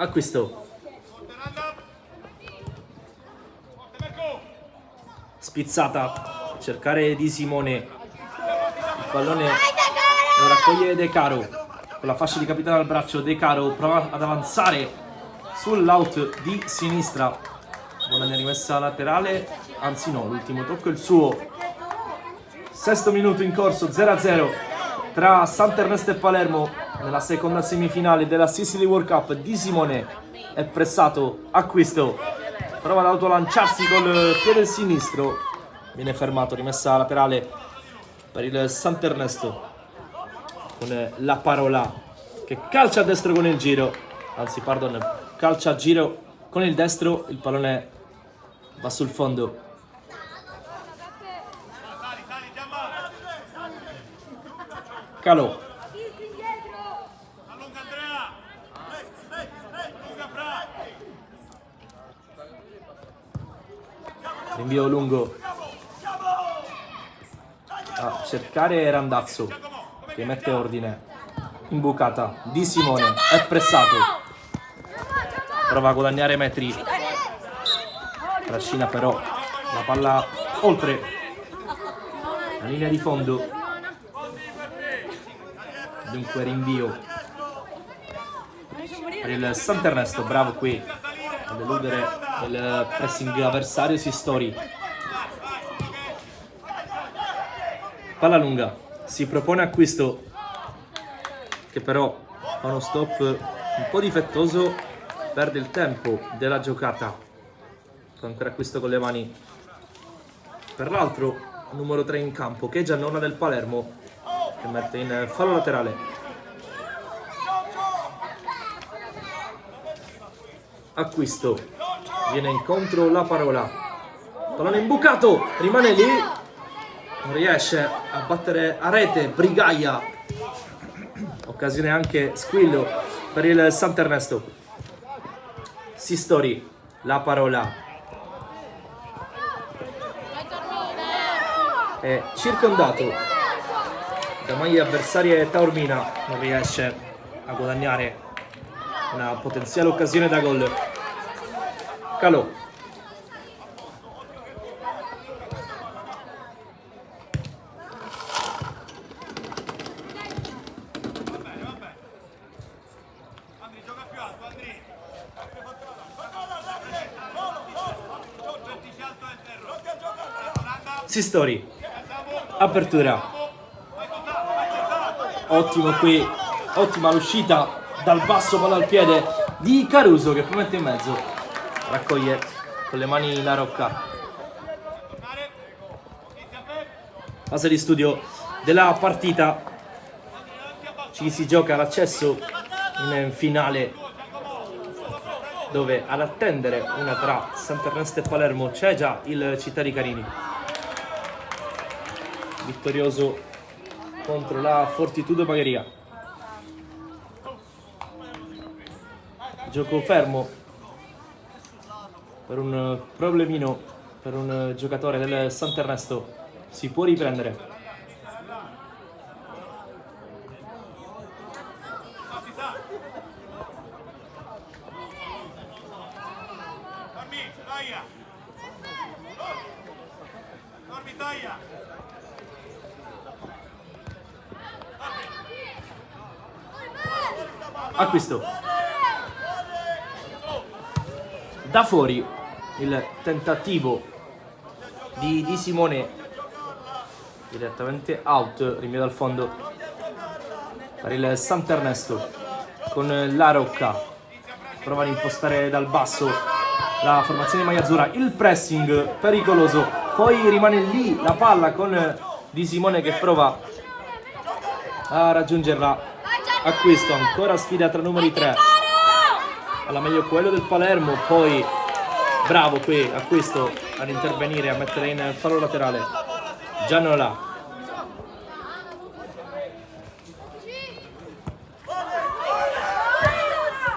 Acquisto. Spizzata. Cercare di Simone. Il pallone lo raccoglie De Caro. Con la fascia di capitano al braccio, De Caro prova ad avanzare sull'out di sinistra. Buona rimessa laterale. Anzi no, l'ultimo tocco è il suo. Sesto minuto in corso, 0-0 tra Sant'Ernesto e Palermo nella seconda semifinale della Sicily World Cup. Di Simone è pressato, acquisto, prova ad autolanciarsi col piede sinistro, viene fermato, rimessa laterale per il Sant'Ernesto con la Parola che calcia a destro con il giro, anzi pardon, calcia a giro con il destro, il pallone va sul fondo. Calò. Rinvio lungo a cercare Randazzo che mette ordine. Imbucata Di Simone, è pressato, prova a guadagnare metri, trascina però la palla oltre la linea di fondo. Dunque rinvio per il Sant'Ernesto, bravo qui ad eludere il pressing avversario Sistori. Palla lunga, si propone acquisto che però fa uno stop un po' difettoso, perde il tempo della giocata. Ancora acquisto con le mani per l'altro numero 3 in campo che è Giannona del Palermo, che mette in fallo laterale. Acquisto, viene incontro la Parola, pallone imbucato, rimane lì, non riesce a battere a rete Brigaia, occasione anche Squillo per il Sant'Ernesto. Sistori, la Parola è circondato da maglie avversarie. Taormina non riesce a guadagnare una potenziale occasione da gol. Calò. Sistori, apertura, ottimo qui, ottima l'uscita dal basso, palla al piede di Caruso che poi mette in mezzo, raccoglie con le mani la Rocca. Fase di studio della partita, ci si gioca l'accesso in finale, dove ad attendere una tra Sant'Ernesto e Palermo c'è già il Città di Carini, vittorioso contro la Fortitudo Bagheria. Gioco fermo per un problemino per un giocatore del Sant'Ernesto, si può riprendere. Acquisto da fuori, il tentativo di Simone direttamente out, rinvio dal fondo per il Sant'Ernesto con la Rocca, prova ad impostare dal basso la formazione di maglia azzurra, il pressing pericoloso, poi rimane lì la palla con Di Simone che prova a raggiungerla acquisto, ancora sfida tra numeri 3. Alla meglio quello del Palermo, poi bravo qui acquisto ad intervenire, a mettere in fallo laterale Giannola.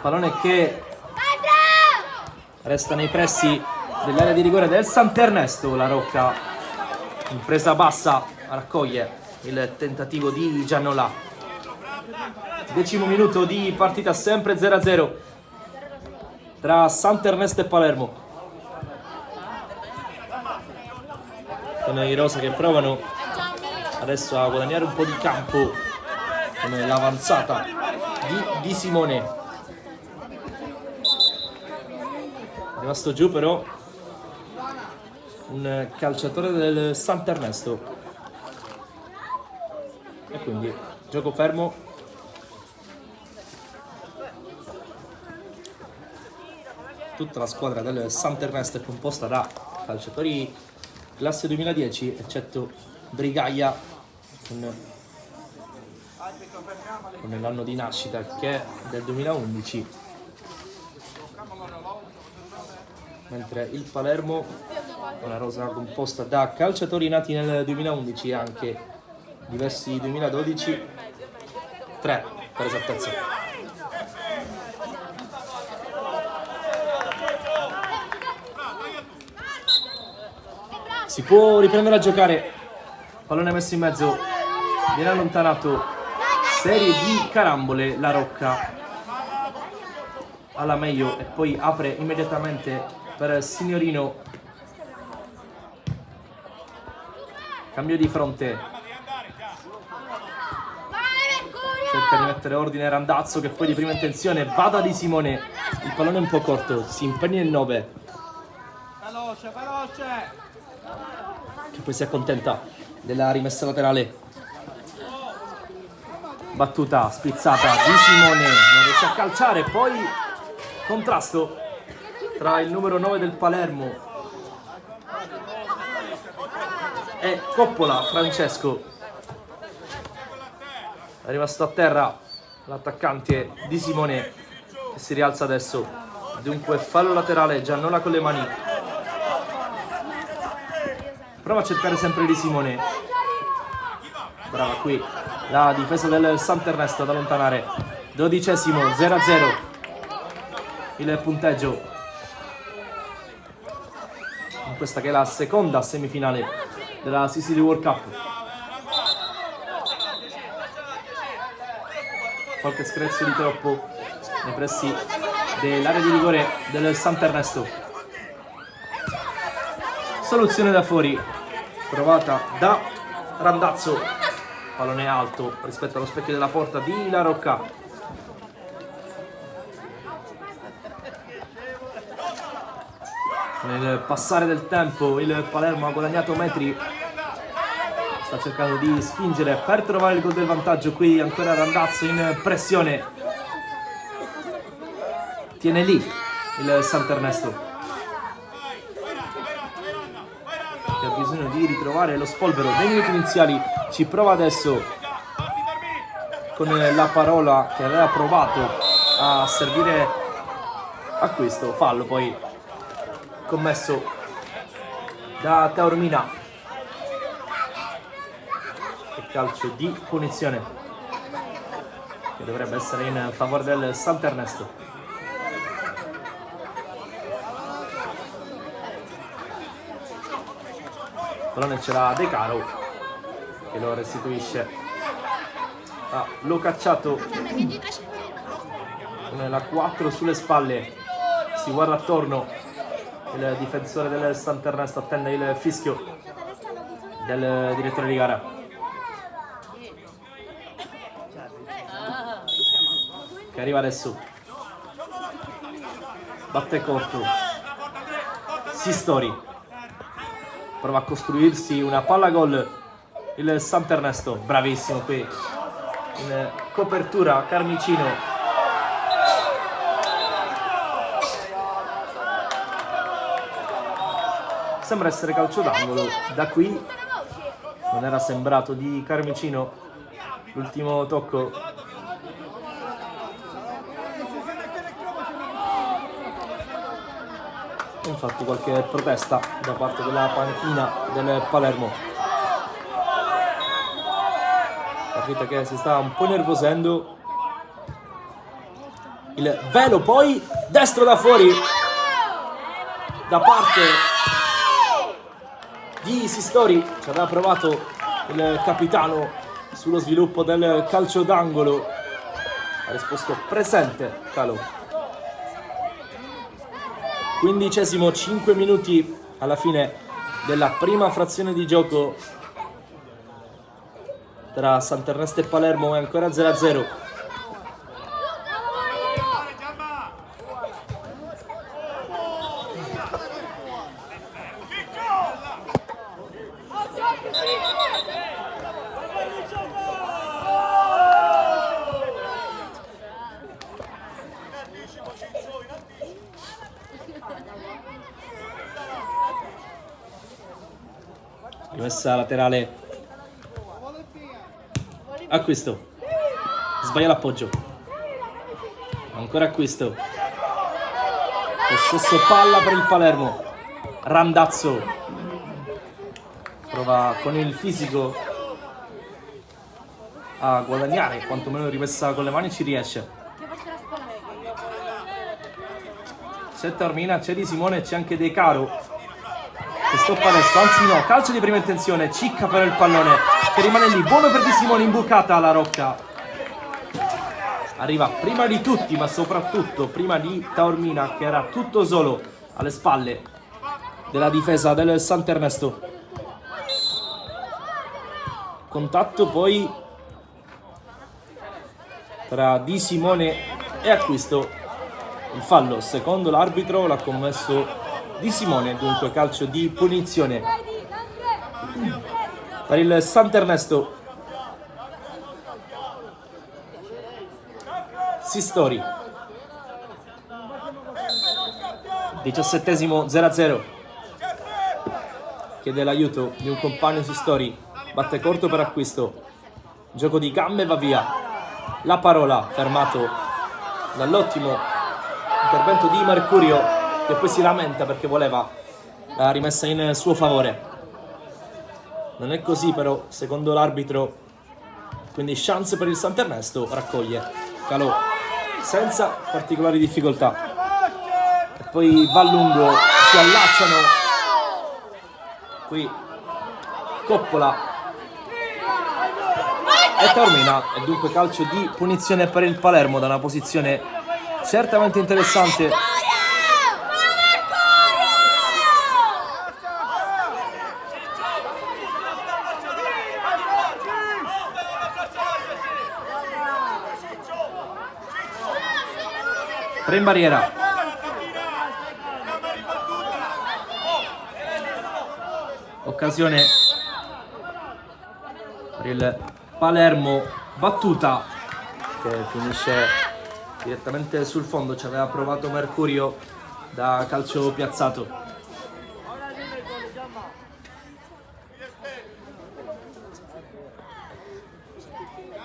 Pallone che resta nei pressi dell'area di rigore del Sant'Ernesto. La Rocca in presa bassa raccoglie il tentativo di Giannola. 10° minuto di partita, sempre 0-0 tra Sant'Ernesto e Palermo, con i rosa che provano adesso a guadagnare un po' di campo con l'avanzata di Simone. Rimasto giù però un calciatore del Sant'Ernesto e quindi gioco fermo. Tutta la squadra del Sant'Ernesto è composta da calciatori classe 2010, eccetto Brigaglia con l'anno di nascita che è del 2011, mentre il Palermo è una rosa composta da calciatori nati nel 2011 e anche diversi 2012, 3 per esattezza. Si può riprendere a giocare, pallone messo in mezzo, viene allontanato, serie di carambole, La Rocca alla meglio e poi apre immediatamente per Signorino. Cambio di fronte, cerca di mettere ordine Randazzo che poi di prima intenzione vada di Simone, il pallone è un po' corto, si impegna il 9 che poi si accontenta della rimessa laterale. Battuta spizzata di Simone, non riesce a calciare, poi contrasto tra il numero 9 del Palermo e Coppola Francesco. È rimasto a terra l'attaccante di Simone che si rialza adesso, dunque fallo laterale, Giannola con le mani. Prova a cercare sempre di Simone. Brava qui la difesa del Sant'Ernesto ad allontanare. 12°, 0-0 il punteggio in questa che è la seconda semifinale della Sicily World Cup. Qualche screzio di troppo nei pressi dell'area di rigore del Sant'Ernesto. Soluzione da fuori provata da Randazzo, pallone alto rispetto allo specchio della porta di La Rocca. Nel passare del tempo il Palermo ha guadagnato metri, sta cercando di spingere per trovare il gol del vantaggio. Qui ancora Randazzo in pressione, tiene lì il Sant'Ernesto che ha bisogno di ritrovare lo spolvero dei minuti iniziali. Ci prova adesso con la parola che aveva provato a servire a questo fallo poi commesso da Taormina. E calcio di punizione che dovrebbe essere in favore del Sant'Ernesto. Pallone ce l'ha De Caro che lo restituisce a Lo Cacciato con la 4 sulle spalle. Si guarda attorno, il difensore del Sant'Ernesto attende il fischio del direttore di gara. Che arriva adesso, batte corto Sistori, prova a costruirsi una palla gol il Sant'Ernesto, bravissimo qui in copertura Carmicino. Sembra essere calcio d'angolo, da qui non era sembrato di Carmicino l'ultimo tocco infatti qualche protesta da parte della panchina del Palermo. Partita che si sta un po' nervosendo. Il velo poi, destro da fuori, da parte di Sistori. Ci aveva provato il capitano sullo sviluppo del calcio d'angolo. Ha risposto presente Calò. 15esimo, 5 minuti alla fine della prima frazione di gioco tra Sant'Ernesto e Palermo. È ancora 0-0. Rimessa laterale. Acquisto. Sbaglia l'appoggio. Ancora acquisto. Possesso palla per il Palermo. Randazzo. Prova con il fisico a guadagnare, quantomeno rimessa con le mani ci riesce. C'è Taormina, c'è Di Simone, c'è anche De Caro che stoppa adesso, anzi no, calcio di prima intenzione, cicca per il pallone che rimane lì, buono per Di Simone, imbucata alla Rocca. Arriva prima di tutti, ma soprattutto prima di Taormina, che era tutto solo alle spalle della difesa del Sant'Ernesto. Contatto poi tra Di Simone e acquisto. Il fallo, secondo l'arbitro, l'ha commesso Di Simone, dunque calcio di punizione per il Sant'Ernesto. Sistori. 17esimo, 0-0. Chiede l'aiuto di un compagno Sistori. Batte corto per acquisto. Gioco di gambe, va via. La parola, fermato dall'ottimo intervento di Mercurio, che poi si lamenta perché voleva la rimessa in suo favore. Non è così però, secondo l'arbitro, quindi chance per il Sant'Ernesto. Raccoglie Calò senza particolari difficoltà e poi va a lungo, si allacciano qui Coppola e Taormina, e dunque calcio di punizione per il Palermo da una posizione certamente interessante. Tre in barriera. Occasione per il Palermo, battuta che finisce direttamente sul fondo. Ci aveva provato Mercurio da calcio piazzato.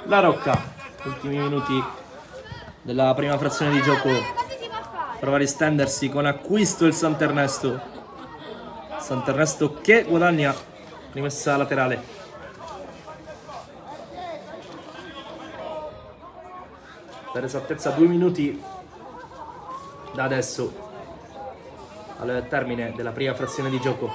La Rocca, ultimi minuti della prima frazione di gioco, prova a ristendersi con acquisto il Sant'Ernesto. Sant'Ernesto che guadagna rimessa laterale. Per esattezza 2 minuti da adesso, al termine della prima frazione di gioco.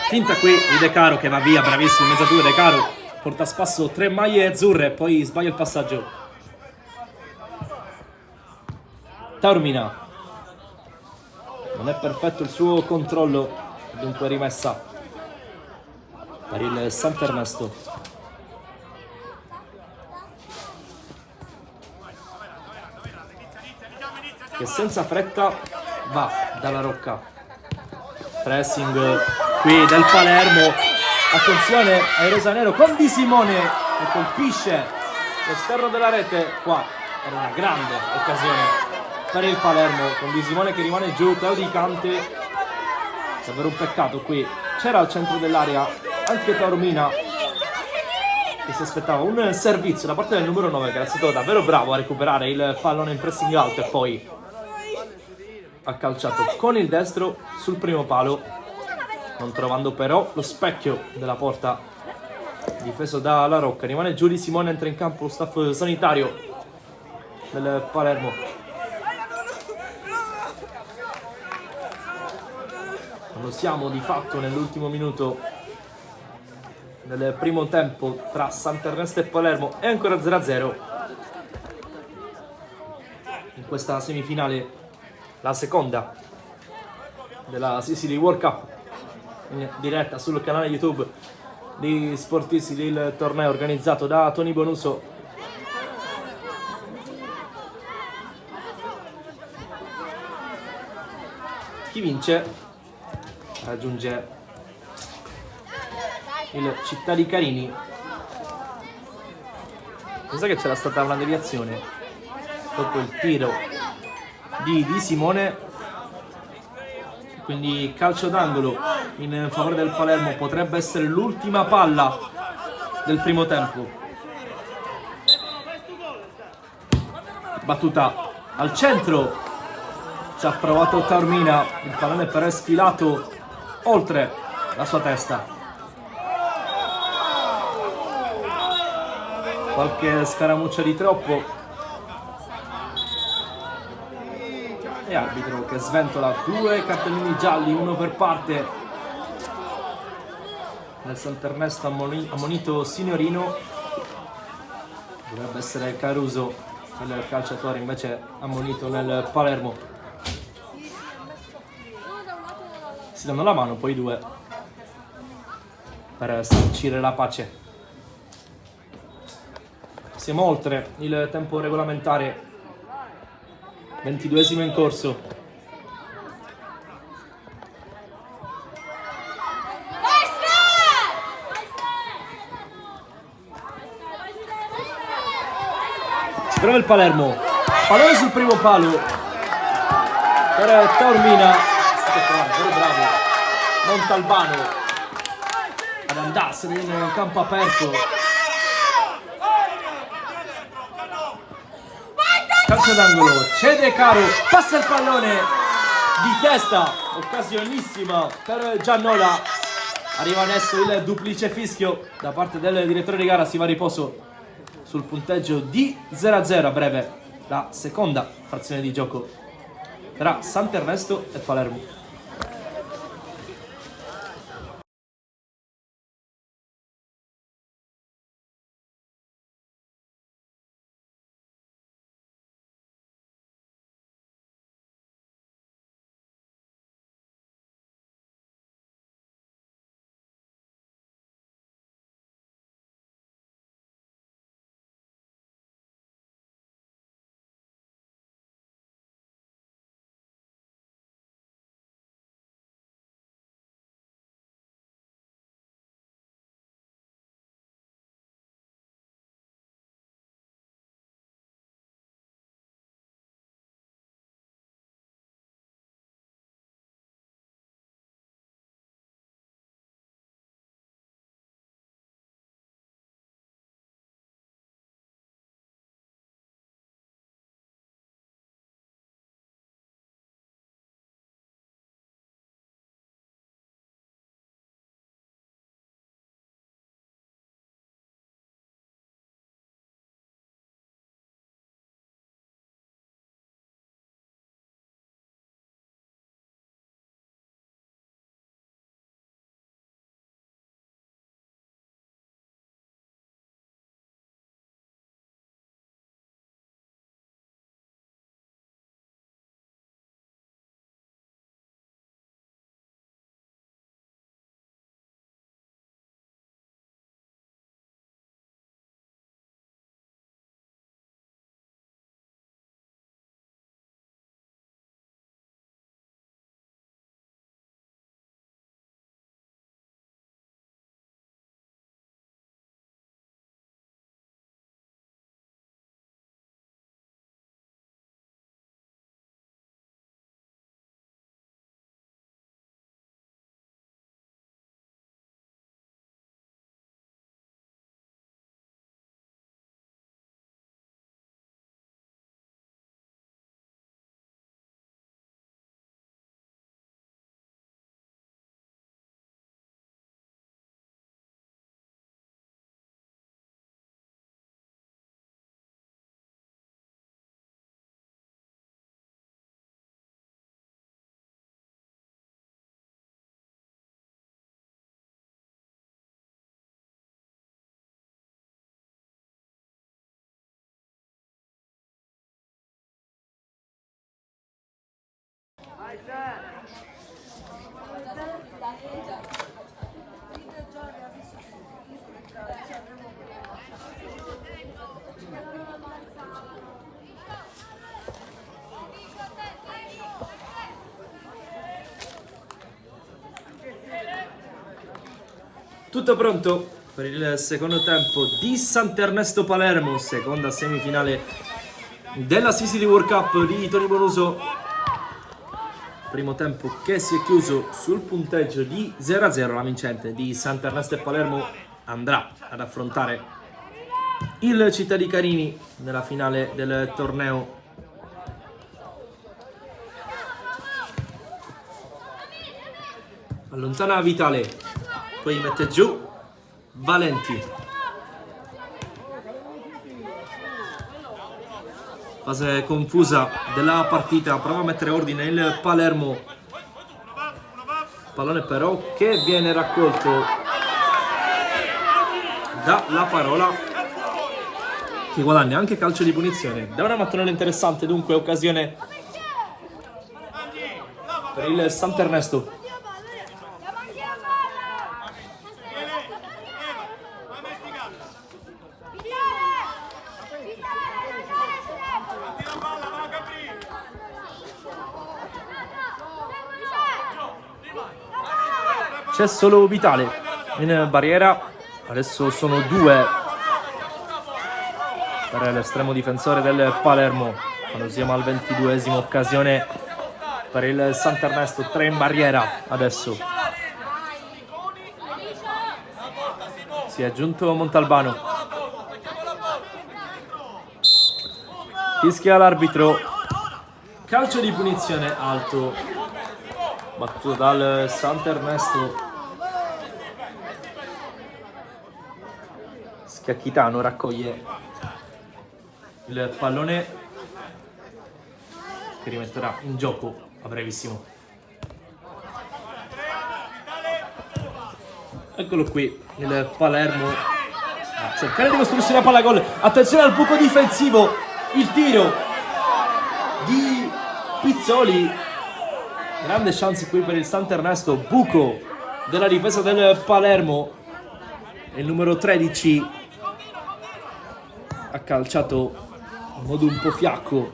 Finta qui di De Caro che va via, bravissimo, in mezzo a due De Caro. Porta a spasso 3 maglie azzurre, poi sbaglia il passaggio. Taormina. Non è perfetto il suo controllo, dunque rimessa per il Sant'Ernesto. Che senza fretta va dalla Rocca. Pressing qui del Palermo. Attenzione ai rosanero con Di Simone che colpisce l'esterno della rete. Qua era una grande occasione per il Palermo, con Di Simone che rimane giù, claudicante. Davvero un peccato qui. C'era al centro dell'area anche Taormina, che si aspettava un servizio da parte del numero 9, che era stato davvero bravo a recuperare il pallone in pressing alto e poi ha calciato con il destro sul primo palo, non trovando però lo specchio della porta difeso da La Rocca. Rimane Giulio Simone, entra in campo lo staff sanitario del Palermo. Quando siamo di fatto nell'ultimo minuto del primo tempo tra Sant'Ernesto e Palermo, è ancora 0-0 in questa semifinale, la seconda della Sicily World Cup, in diretta sul canale YouTube di Sportisili, il torneo organizzato da Tony Bonuso. Chi vince raggiunge il Città di Carini. Mi sa che c'era stata una deviazione dopo il tiro di Simone, quindi calcio d'angolo in favore del Palermo. Potrebbe essere l'ultima palla del primo tempo. Battuta al centro, ci ha provato Taormina, il pallone però è sfilato oltre la sua testa. Qualche scaramuccia di troppo e arbitro che sventola 2 cartellini gialli, uno per parte. Nel Sant'Ernesto ammonito Signorino, dovrebbe essere Caruso il calciatore invece ammonito nel Palermo. Si danno la mano poi i due per sancire la pace. Siamo oltre il tempo regolamentare, 22esimo in corso. Si trova il Palermo, pallone sul primo palo per Taormina, davvero bravo Montalbano ad andarsene in campo aperto. Calcio d'angolo, cede Caro, passa il pallone di testa, occasionissima per Giannola. Arriva adesso il duplice fischio da parte del direttore di gara, si va a riposo sul punteggio di 0-0. A breve la seconda frazione di gioco tra Sant'Ernesto e Palermo. Tutto pronto per il secondo tempo di Sant'Ernesto Palermo, seconda semifinale della Sicily World Cup di Toni Bonuso. Primo tempo che si è chiuso sul punteggio di 0-0. La vincente di Sant'Ernesto e Palermo andrà ad affrontare il Città di Carini nella finale del torneo. Allontana Vitale, poi mette giù Valenti. Fase confusa della partita, prova a mettere ordine il Palermo. Pallone però che viene raccolto dalla Parola, che guadagna anche calcio di punizione. Da una mattonella interessante, dunque occasione per il Sant'Ernesto. C'è solo Vitale in barriera, adesso sono due per l'estremo difensore del Palermo. Quando siamo al 22esimo, occasione per il Sant'Ernesto, 3 in barriera adesso. Si è aggiunto Montalbano. Fischia l'arbitro, calcio di punizione alto, battuto dal Sant'Ernesto. Schiacchitano raccoglie il pallone che rimetterà in gioco a brevissimo. Eccolo qui il Palermo a cercare di costruirsi una palla gol. Attenzione al buco difensivo, il tiro di Pizzoli. Grande chance qui per il Sant'Ernesto, buco della difesa del Palermo. Il numero 13 ha calciato in modo un po' fiacco,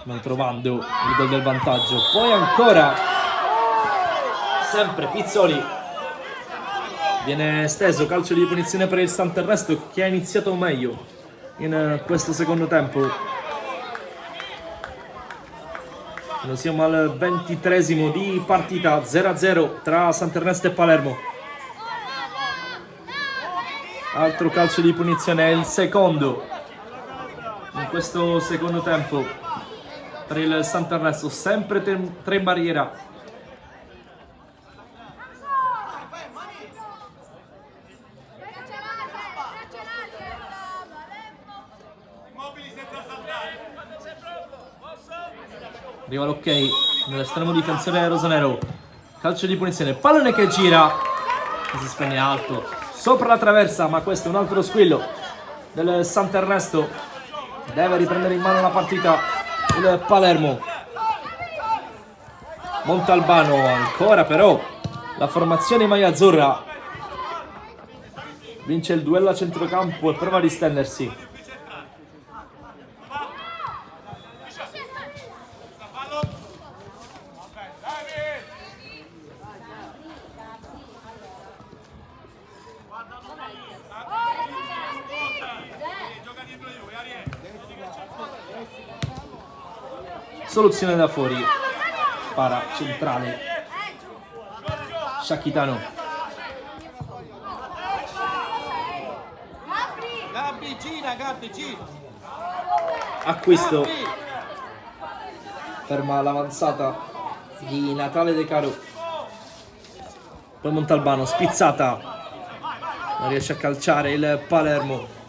non trovando il gol del vantaggio. Poi ancora, sempre Pizzoli. Viene steso, calcio di punizione per il Sant'Ernesto, che ha iniziato meglio in questo secondo tempo. Noi siamo al 23esimo di partita, 0-0 tra Sant'Ernesto e Palermo. Altro calcio di punizione, è il secondo in questo secondo tempo per il Sant'Ernesto, sempre 3 in barriera. Arriva l'ok nell'estremo difensore rosanero, calcio di punizione, pallone che gira e si spegne alto sopra la traversa, ma questo è un altro squillo del Sant'Ernesto. Deve riprendere in mano la partita il Palermo. Montalbano ancora, però la formazione maglia azzurra vince il duello a centrocampo e prova a distendersi. Soluzione da fuori, para centrale Sciacchitano. Acquisto, ferma l'avanzata di Natale De Caro. Poi Montalbano, spizzata, non riesce a calciare il Palermo.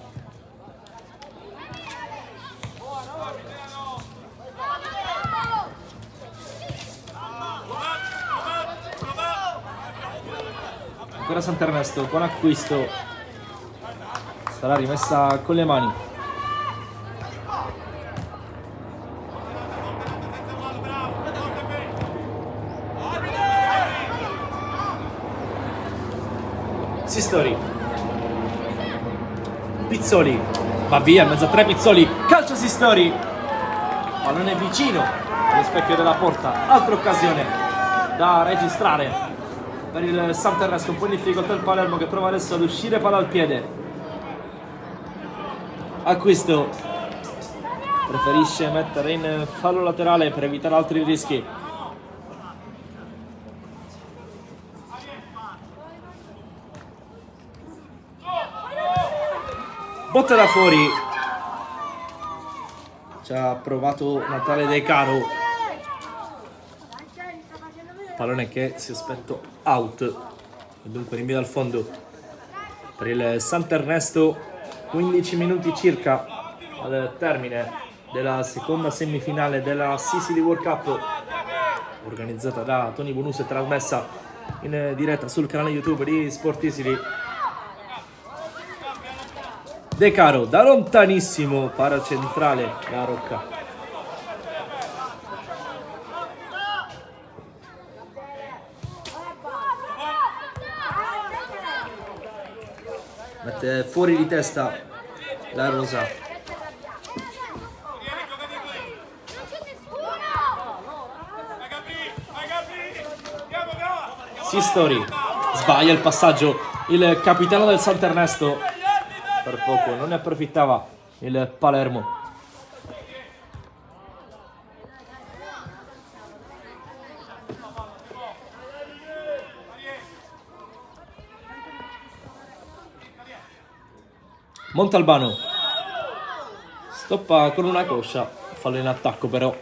Ancora Sant'Ernesto con acquisto, sarà rimessa con le mani. Sistori, Pizzoli, va via in mezzo a 3 Pizzoli, calcia Sistori, pallone vicino allo specchio della porta, altra occasione da registrare per il Santerresto, un po' in difficoltà il Palermo che prova adesso ad uscire palla al piede. Acquisto preferisce mettere in fallo laterale per evitare altri rischi. Botta da fuori, ci ha provato Natale De Caro, pallone che si è spento out e dunque rinvio dal fondo per il Santernesto. 15 minuti circa al termine della seconda semifinale della Sicily World Cup, organizzata da Tony Bonus e trasmessa in diretta sul canale YouTube di Sport Sicily. De Caro da lontanissimo, para centrale la Rocca. Mette fuori di testa la Rosa. Sistori sbaglia il passaggio, il capitano del Santernesto. Per poco non ne approfittava il Palermo. Montalbano stoppa con una coscia, fallo in attacco però,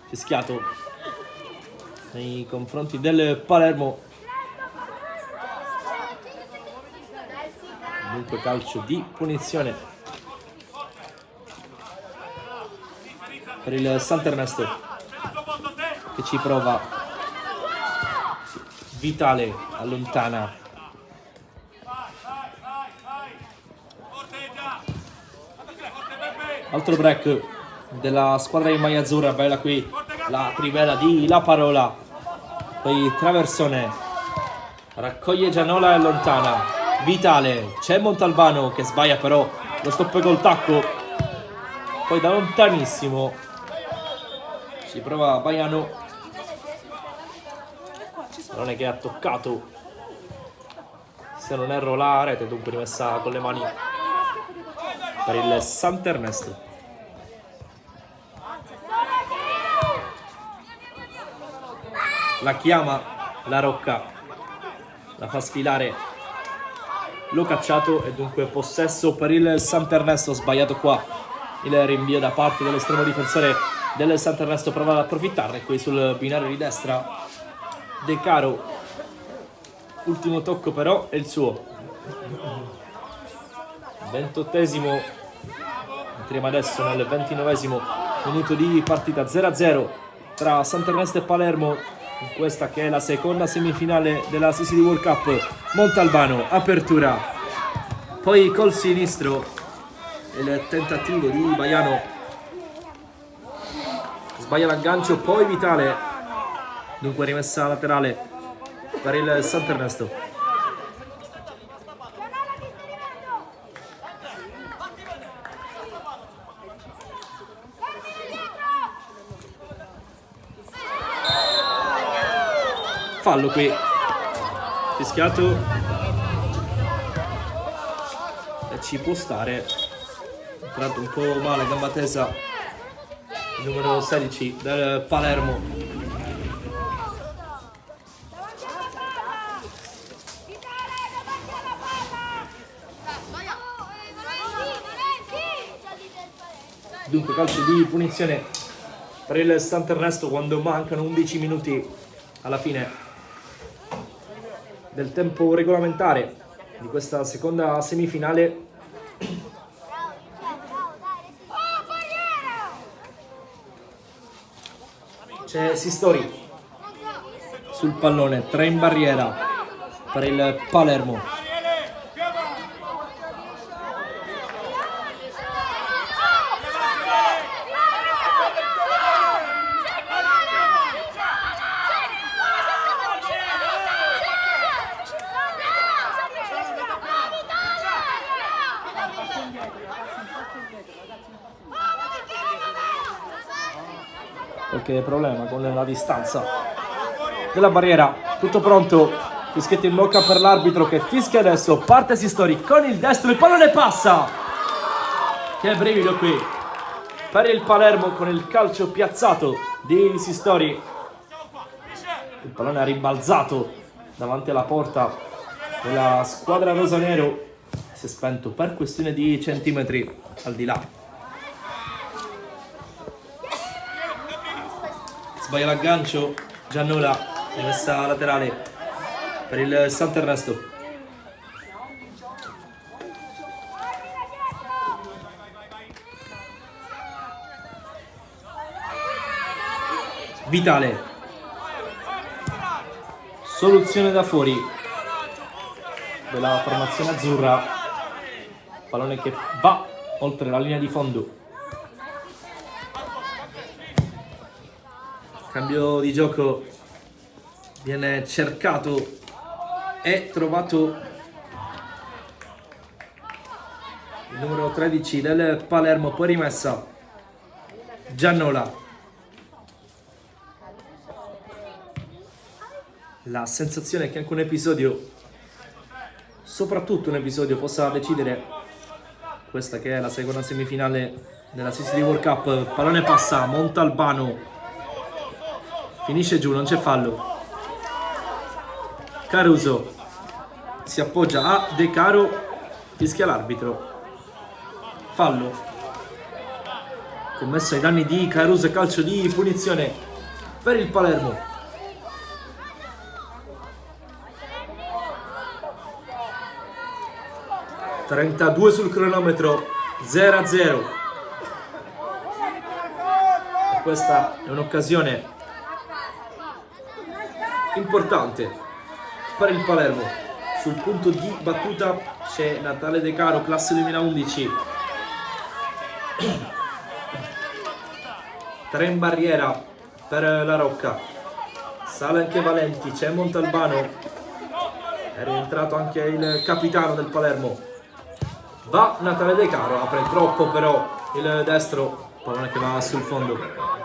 fischiato nei confronti del Palermo. Dunque calcio di punizione per il Santernesto che ci prova. Vitale allontana. Altro break della squadra di maglia azzurra. Bella qui la trivela di La Parola, poi traversone, raccoglie Gianola e allontana. Vitale, c'è Montalbano che sbaglia però lo stop col tacco, poi da lontanissimo ci prova Baiano, non è che ha toccato, se non erro, la rete, dunque rimessa con le mani per il Santernesto. La chiama la Rocca, la fa sfilare, l'ho cacciato e dunque possesso per il Santernesto. Sbagliato qua il rinvio da parte dell'estremo difensore del Santernesto, prova ad approfittarne qui sul binario di destra De Caro. Ultimo tocco però è il suo. 28esimo, entriamo adesso nel 29esimo minuto di partita. 0-0 tra Santernesto e Palermo in questa che è la seconda semifinale della Sicily World Cup. Montalbano, apertura, poi col sinistro il tentativo di Baiano, sbaglia l'aggancio, poi Vitale, dunque rimessa laterale per il Santernesto. Fallo qui, fischiato e ci può stare. Entrato un po' male, gamba tesa, il numero 16 del Palermo. Dunque calcio di punizione per il Santernesto quando mancano 11 minuti alla fine del tempo regolamentare di questa seconda semifinale. C'è Sistori sul pallone, 3 in barriera per il Palermo. Qualche problema con la distanza della barriera. Tutto pronto Fischietto in bocca per l'arbitro che fischia adesso. Parte Sistori con il destro, il pallone passa. Che brivido qui per il Palermo con il calcio piazzato di Sistori. Il pallone ha ribalzato davanti alla porta della squadra rosanero. Si è spento per questione di centimetri al di là. Sbaglia l'aggancio Giannola, rimessa laterale per il Sant'Ernesto. Vitale, soluzione da fuori della formazione azzurra, pallone che va oltre la linea di fondo. Cambio di gioco, viene cercato e trovato il numero 13 del Palermo, poi rimessa Giannola. La sensazione è che anche un episodio, soprattutto un episodio, possa decidere questa che è la seconda semifinale della Sicily World Cup. Pallone passa, Montalbano finisce giù, non c'è fallo. Caruso si appoggia a De Caro, fischia l'arbitro. Fallo commesso ai danni di Caruso, calcio di punizione per il Palermo. (32 sul cronometro, 0-0. Questa è un'occasione importante per il Palermo. Sul punto di battuta c'è Natale De Caro, classe 2011. 3 in barriera per la Rocca. Sale anche Valenti, c'è Montalbano. È rientrato anche il capitano del Palermo. Va Natale De Caro, apre troppo però il destro, pallone che va sul fondo.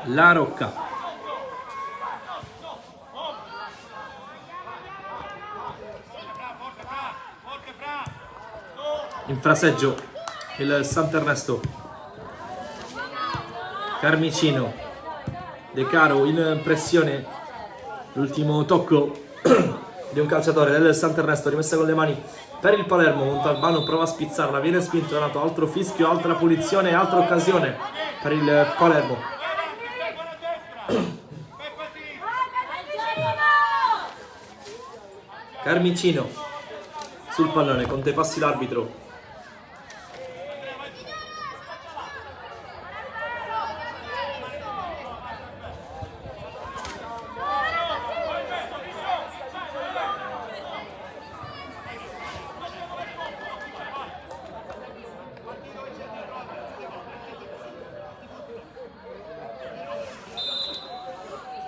La Rocca. In fraseggio il Sant'Ernesto. Carmicino. De Caro in pressione. L'ultimo tocco di un calciatore del Sant'Ernesto, rimessa con le mani per il Palermo. Montalbano prova a spizzarla, viene spintonato, altro fischio, altra punizione, altra occasione per il Palermo. Carmicino sul pallone, contepassi l'arbitro.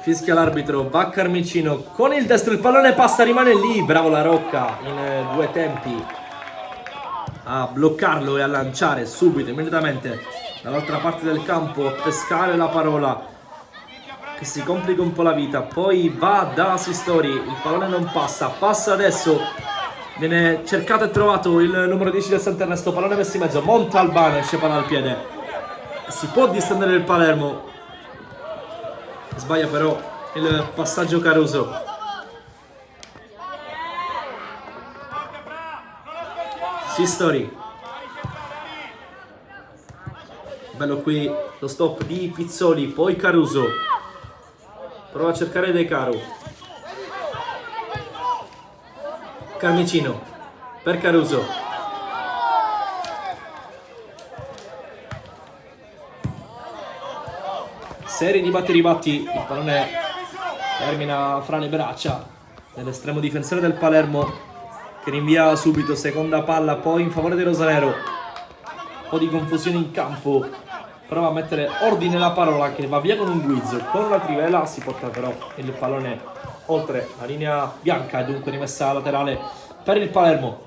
Fischia l'arbitro, va Carmicino con il destro, il pallone passa, rimane lì, bravo la Rocca in 2 tempi a bloccarlo e a lanciare subito, immediatamente dall'altra parte del campo, a pescare la parola che si complica un po' la vita, poi va da Sistori, il pallone non passa, passa adesso, viene cercato e trovato il numero 10 del Sant'Ernesto, pallone messo in mezzo, Montalbano esce palla al piede, si può distendere il Palermo. Sbaglia però il passaggio Caruso. Sistori. Bello qui lo stop di Pizzoli, poi Caruso. Prova a cercare De Caro. Carmicino per Caruso. Serie di batti-ribatti, il pallone termina fra le braccia dell'estremo difensore del Palermo che rinvia subito, seconda palla poi in favore del rosanero. Un po' di confusione in campo, prova a mettere ordine alla parola che va via con un guizzo, con una trivela si porta però il pallone oltre la linea bianca e dunque rimessa laterale per il Palermo.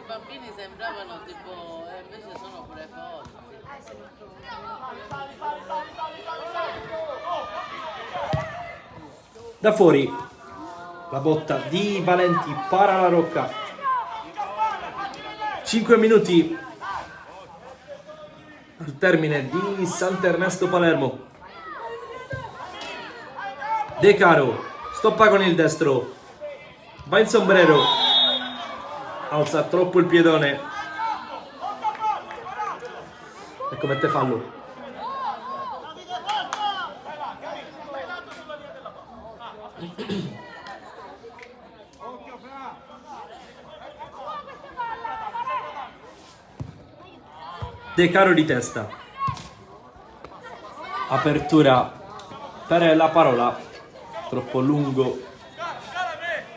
bambini sembravano tipo, invece sono pure forti. Da fuori la botta di Valenti, para la Rocca. 5 minuti al termine di Sant'Ernesto Palermo. De Caro stoppa con il destro, va in sombrero, alza troppo il piedone e commette fallo. De Caro di testa, apertura per la parola, troppo lungo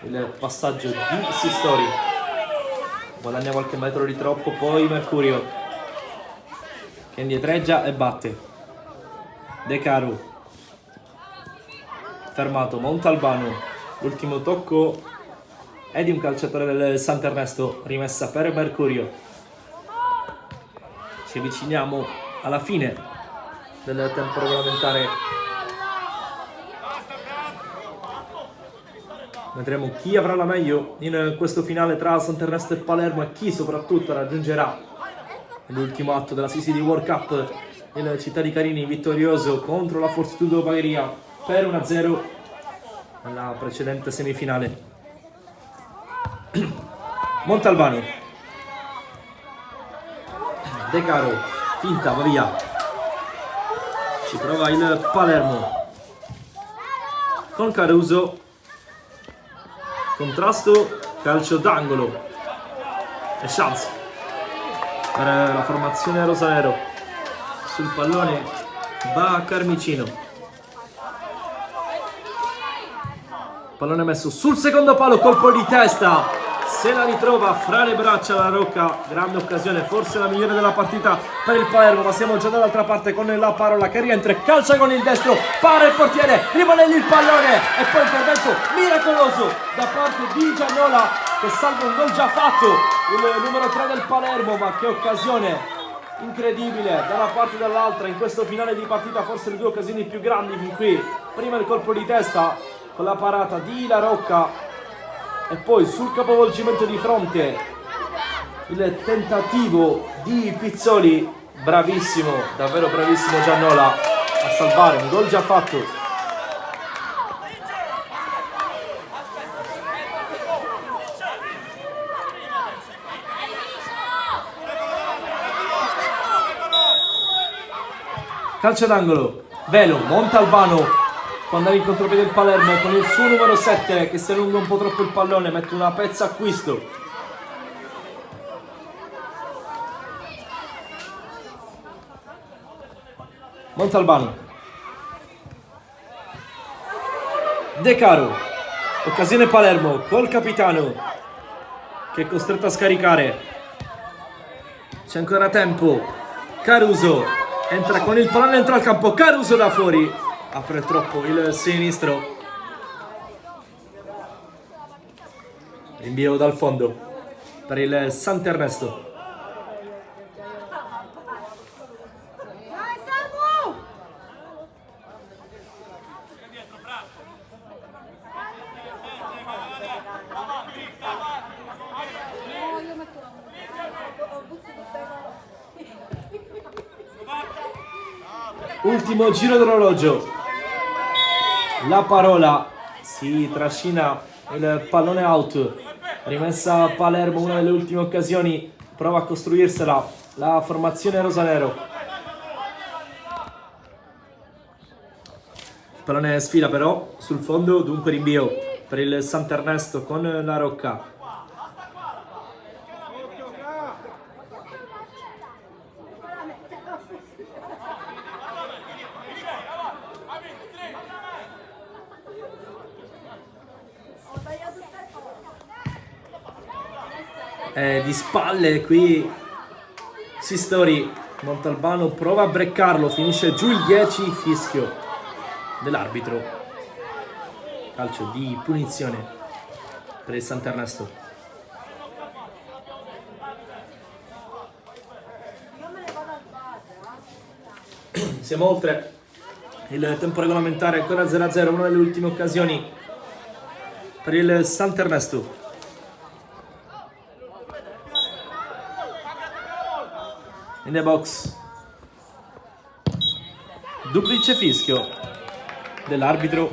il passaggio di Sistori, guadagna qualche metro di troppo, poi Mercurio che indietreggia e batte. De Caro fermato, Montalbano, l'ultimo tocco è di un calciatore del Sant'Ernesto, rimessa per Mercurio. Ci avviciniamo alla fine del tempo regolamentare. Vedremo chi avrà la meglio in questo finale tra Sant'Ernesto e Palermo e chi soprattutto raggiungerà l'ultimo atto della CCD World Cup, il Città di Carini vittorioso contro la Fortitudo Bagheria per 1-0 nella precedente semifinale. Montalbano, De Caro, finta, va via. Ci prova il Palermo con Caruso, contrasto, calcio d'angolo e chance per la formazione rosanero. Sul pallone va Carmicino, pallone messo sul secondo palo, colpo di testa, se la ritrova fra le braccia la Rocca, grande occasione, forse la migliore della partita per il Palermo, ma siamo già dall'altra parte con la parola che rientra, calcia con il destro, para il portiere, rimane lì il pallone e poi intervento miracoloso da parte di Giannola che salva un gol già fatto, il numero 3 del Palermo, ma che occasione incredibile da una parte e dall'altra in questo finale di partita, forse le due occasioni più grandi fin qui, prima il colpo di testa con la parata di La Rocca e poi sul capovolgimento di fronte il tentativo di Pizzoli, bravissimo, davvero bravissimo Giannola a salvare un gol già fatto. Calcio d'angolo, Velo, Montalbano può andare in contropiede del Palermo con il suo numero 7 che si allunga un po' troppo il pallone, mette una pezza acquisto. Montalbano, De Caro, occasione Palermo col capitano che è costretto a scaricare, c'è ancora tempo, Caruso entra con il pallone dentro al campo, Caruso da fuori, apre troppo il sinistro, rinvio dal fondo per il Sant'Ernesto. Ultimo giro d'orologio, la parola si trascina il pallone out, rimessa a Palermo, una delle ultime occasioni, prova a costruirsela la formazione rosanero. Il pallone sfila però sul fondo, dunque rinvio per il Sant'Ernesto con La Rocca. Di spalle qui Sistori, Montalbano prova a breccarlo, finisce giù il 10, fischio dell'arbitro, calcio di punizione per il Sant'Ernesto. Siamo oltre il tempo regolamentare, ancora 0-0, una delle ultime occasioni per il Sant'Ernesto. In the box. Duplice fischio dell'arbitro.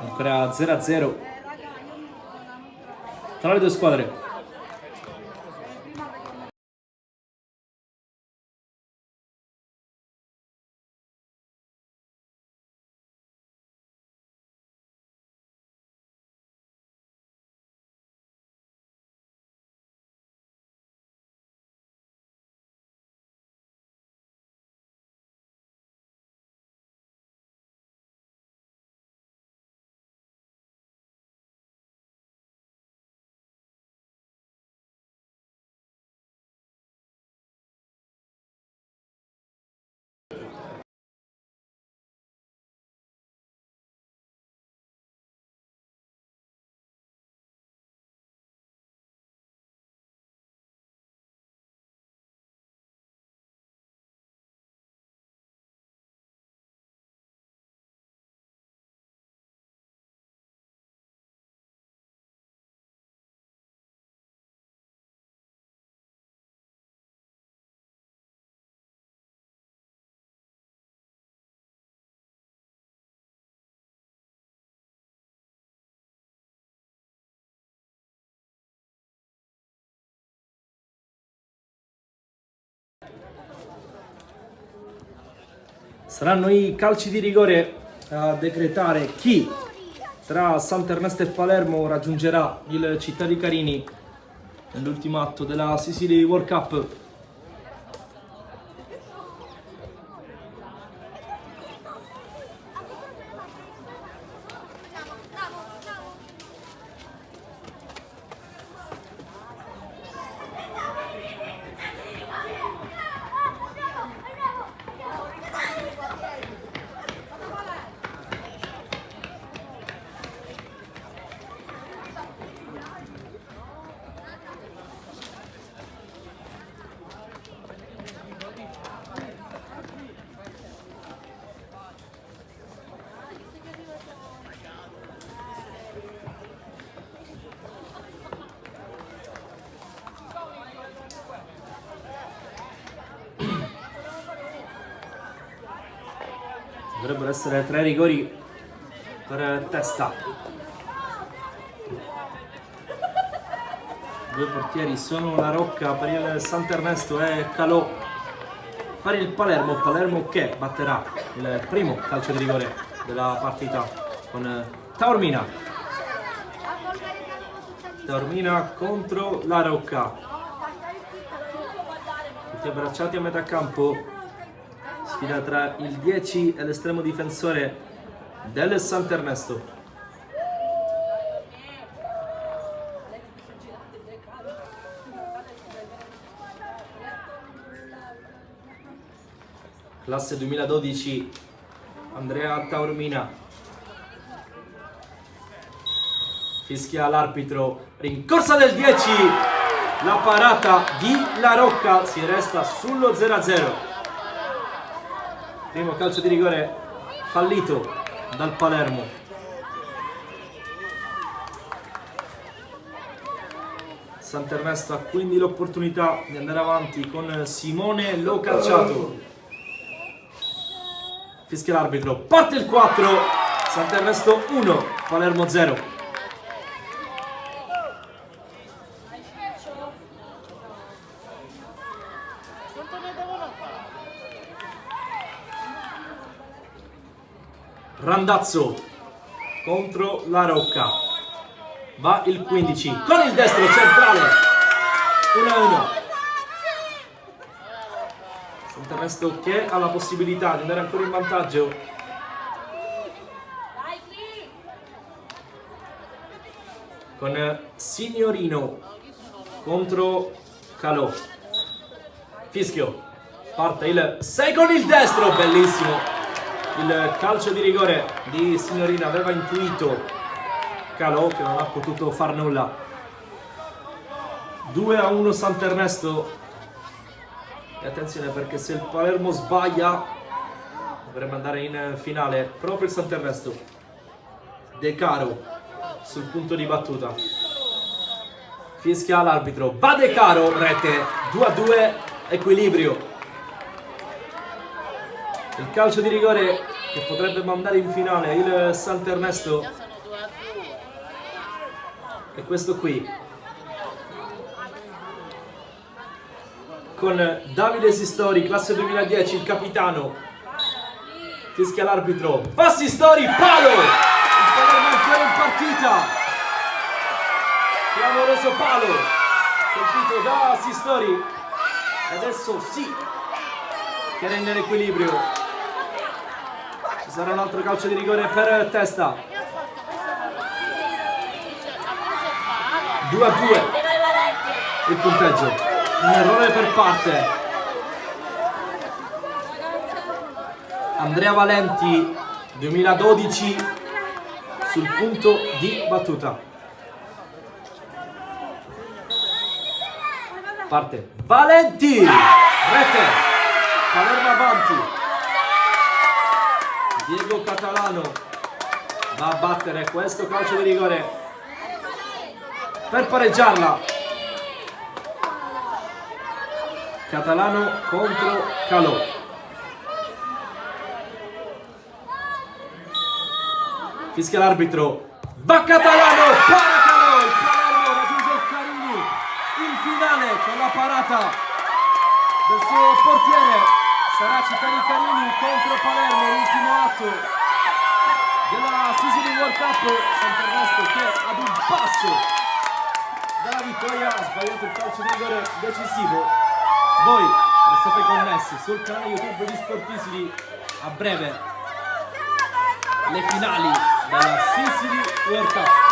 Ancora 0-0 tra le due squadre. Saranno i calci di rigore a decretare chi tra Sant'Ernesto e Palermo raggiungerà il Città di Carini nell'ultimo atto della Sicily World Cup. Dovrebbero essere 3 rigori per testa. 2 portieri sono La Rocca per il Sant'Ernesto e Calò per il Palermo. Palermo che batterà il primo calcio di rigore della partita con Taormina. Taormina contro La Rocca. Tutti abbracciati a metà campo. Sfida tra il 10 e l'estremo difensore del Sant'Ernesto. Classe 2012, Andrea Taormina. Fischia l'arbitro, rincorsa del 10, la parata di La Rocca, si resta sullo 0-0. Primo calcio di rigore fallito dal Palermo. Sant'Ernesto ha quindi l'opportunità di andare avanti con Simone Lo Calciato. Fischia l'arbitro, parte il 4, Sant'Ernesto 1, Palermo 0. Randazzo contro La Rocca, va il 15 con il destro centrale, 1-1. Sant'Ernesto che ha la possibilità di andare ancora in vantaggio. Con Signorino contro Calò. Fischio, parte il 6 con il destro, bellissimo. Il calcio di rigore di Signorina aveva intuito Calò che non ha potuto far nulla. 2-1 Sant'Ernesto E attenzione perché se il Palermo sbaglia dovrebbe andare in finale proprio il Sant'Ernesto. De Caro sul punto di battuta. Fischia l'arbitro. Va De Caro, rete 2-2, equilibrio. Il calcio di rigore che potrebbe mandare in finale il Sant'Ernesto Già sono 2-2. è questo qui. Con Davide Sistori, classe 2010, il capitano. Fischia l'arbitro. Va Sistori, palo! Il Palermo è ancora in partita. Clamoroso palo. Colpito da Sistori. E adesso sì che rende l'equilibrio. Ci sarà un altro calcio di rigore per Testa. 2-2 il punteggio. Un errore per parte. Andrea Valenti 2012 sul punto di battuta. Parte Valenti, rete, Palermo avanti. Diego Catalano va a battere questo calcio di rigore per pareggiarla. Catalano contro Calò. Fischia l'arbitro. Va Catalano, para Calò. Il Palermo raggiunge il Carini in finale con la parata del suo portiere. Sarà Cittadini Carini contro Palermo, l'ultimo atto della Sicily World Cup. Sant'Ernesto che ad un passo dalla vittoria ha sbagliato il calcio di rigore decisivo. Voi restate connessi sul canale YouTube di Sportisili. A breve le finali della Sicily World Cup.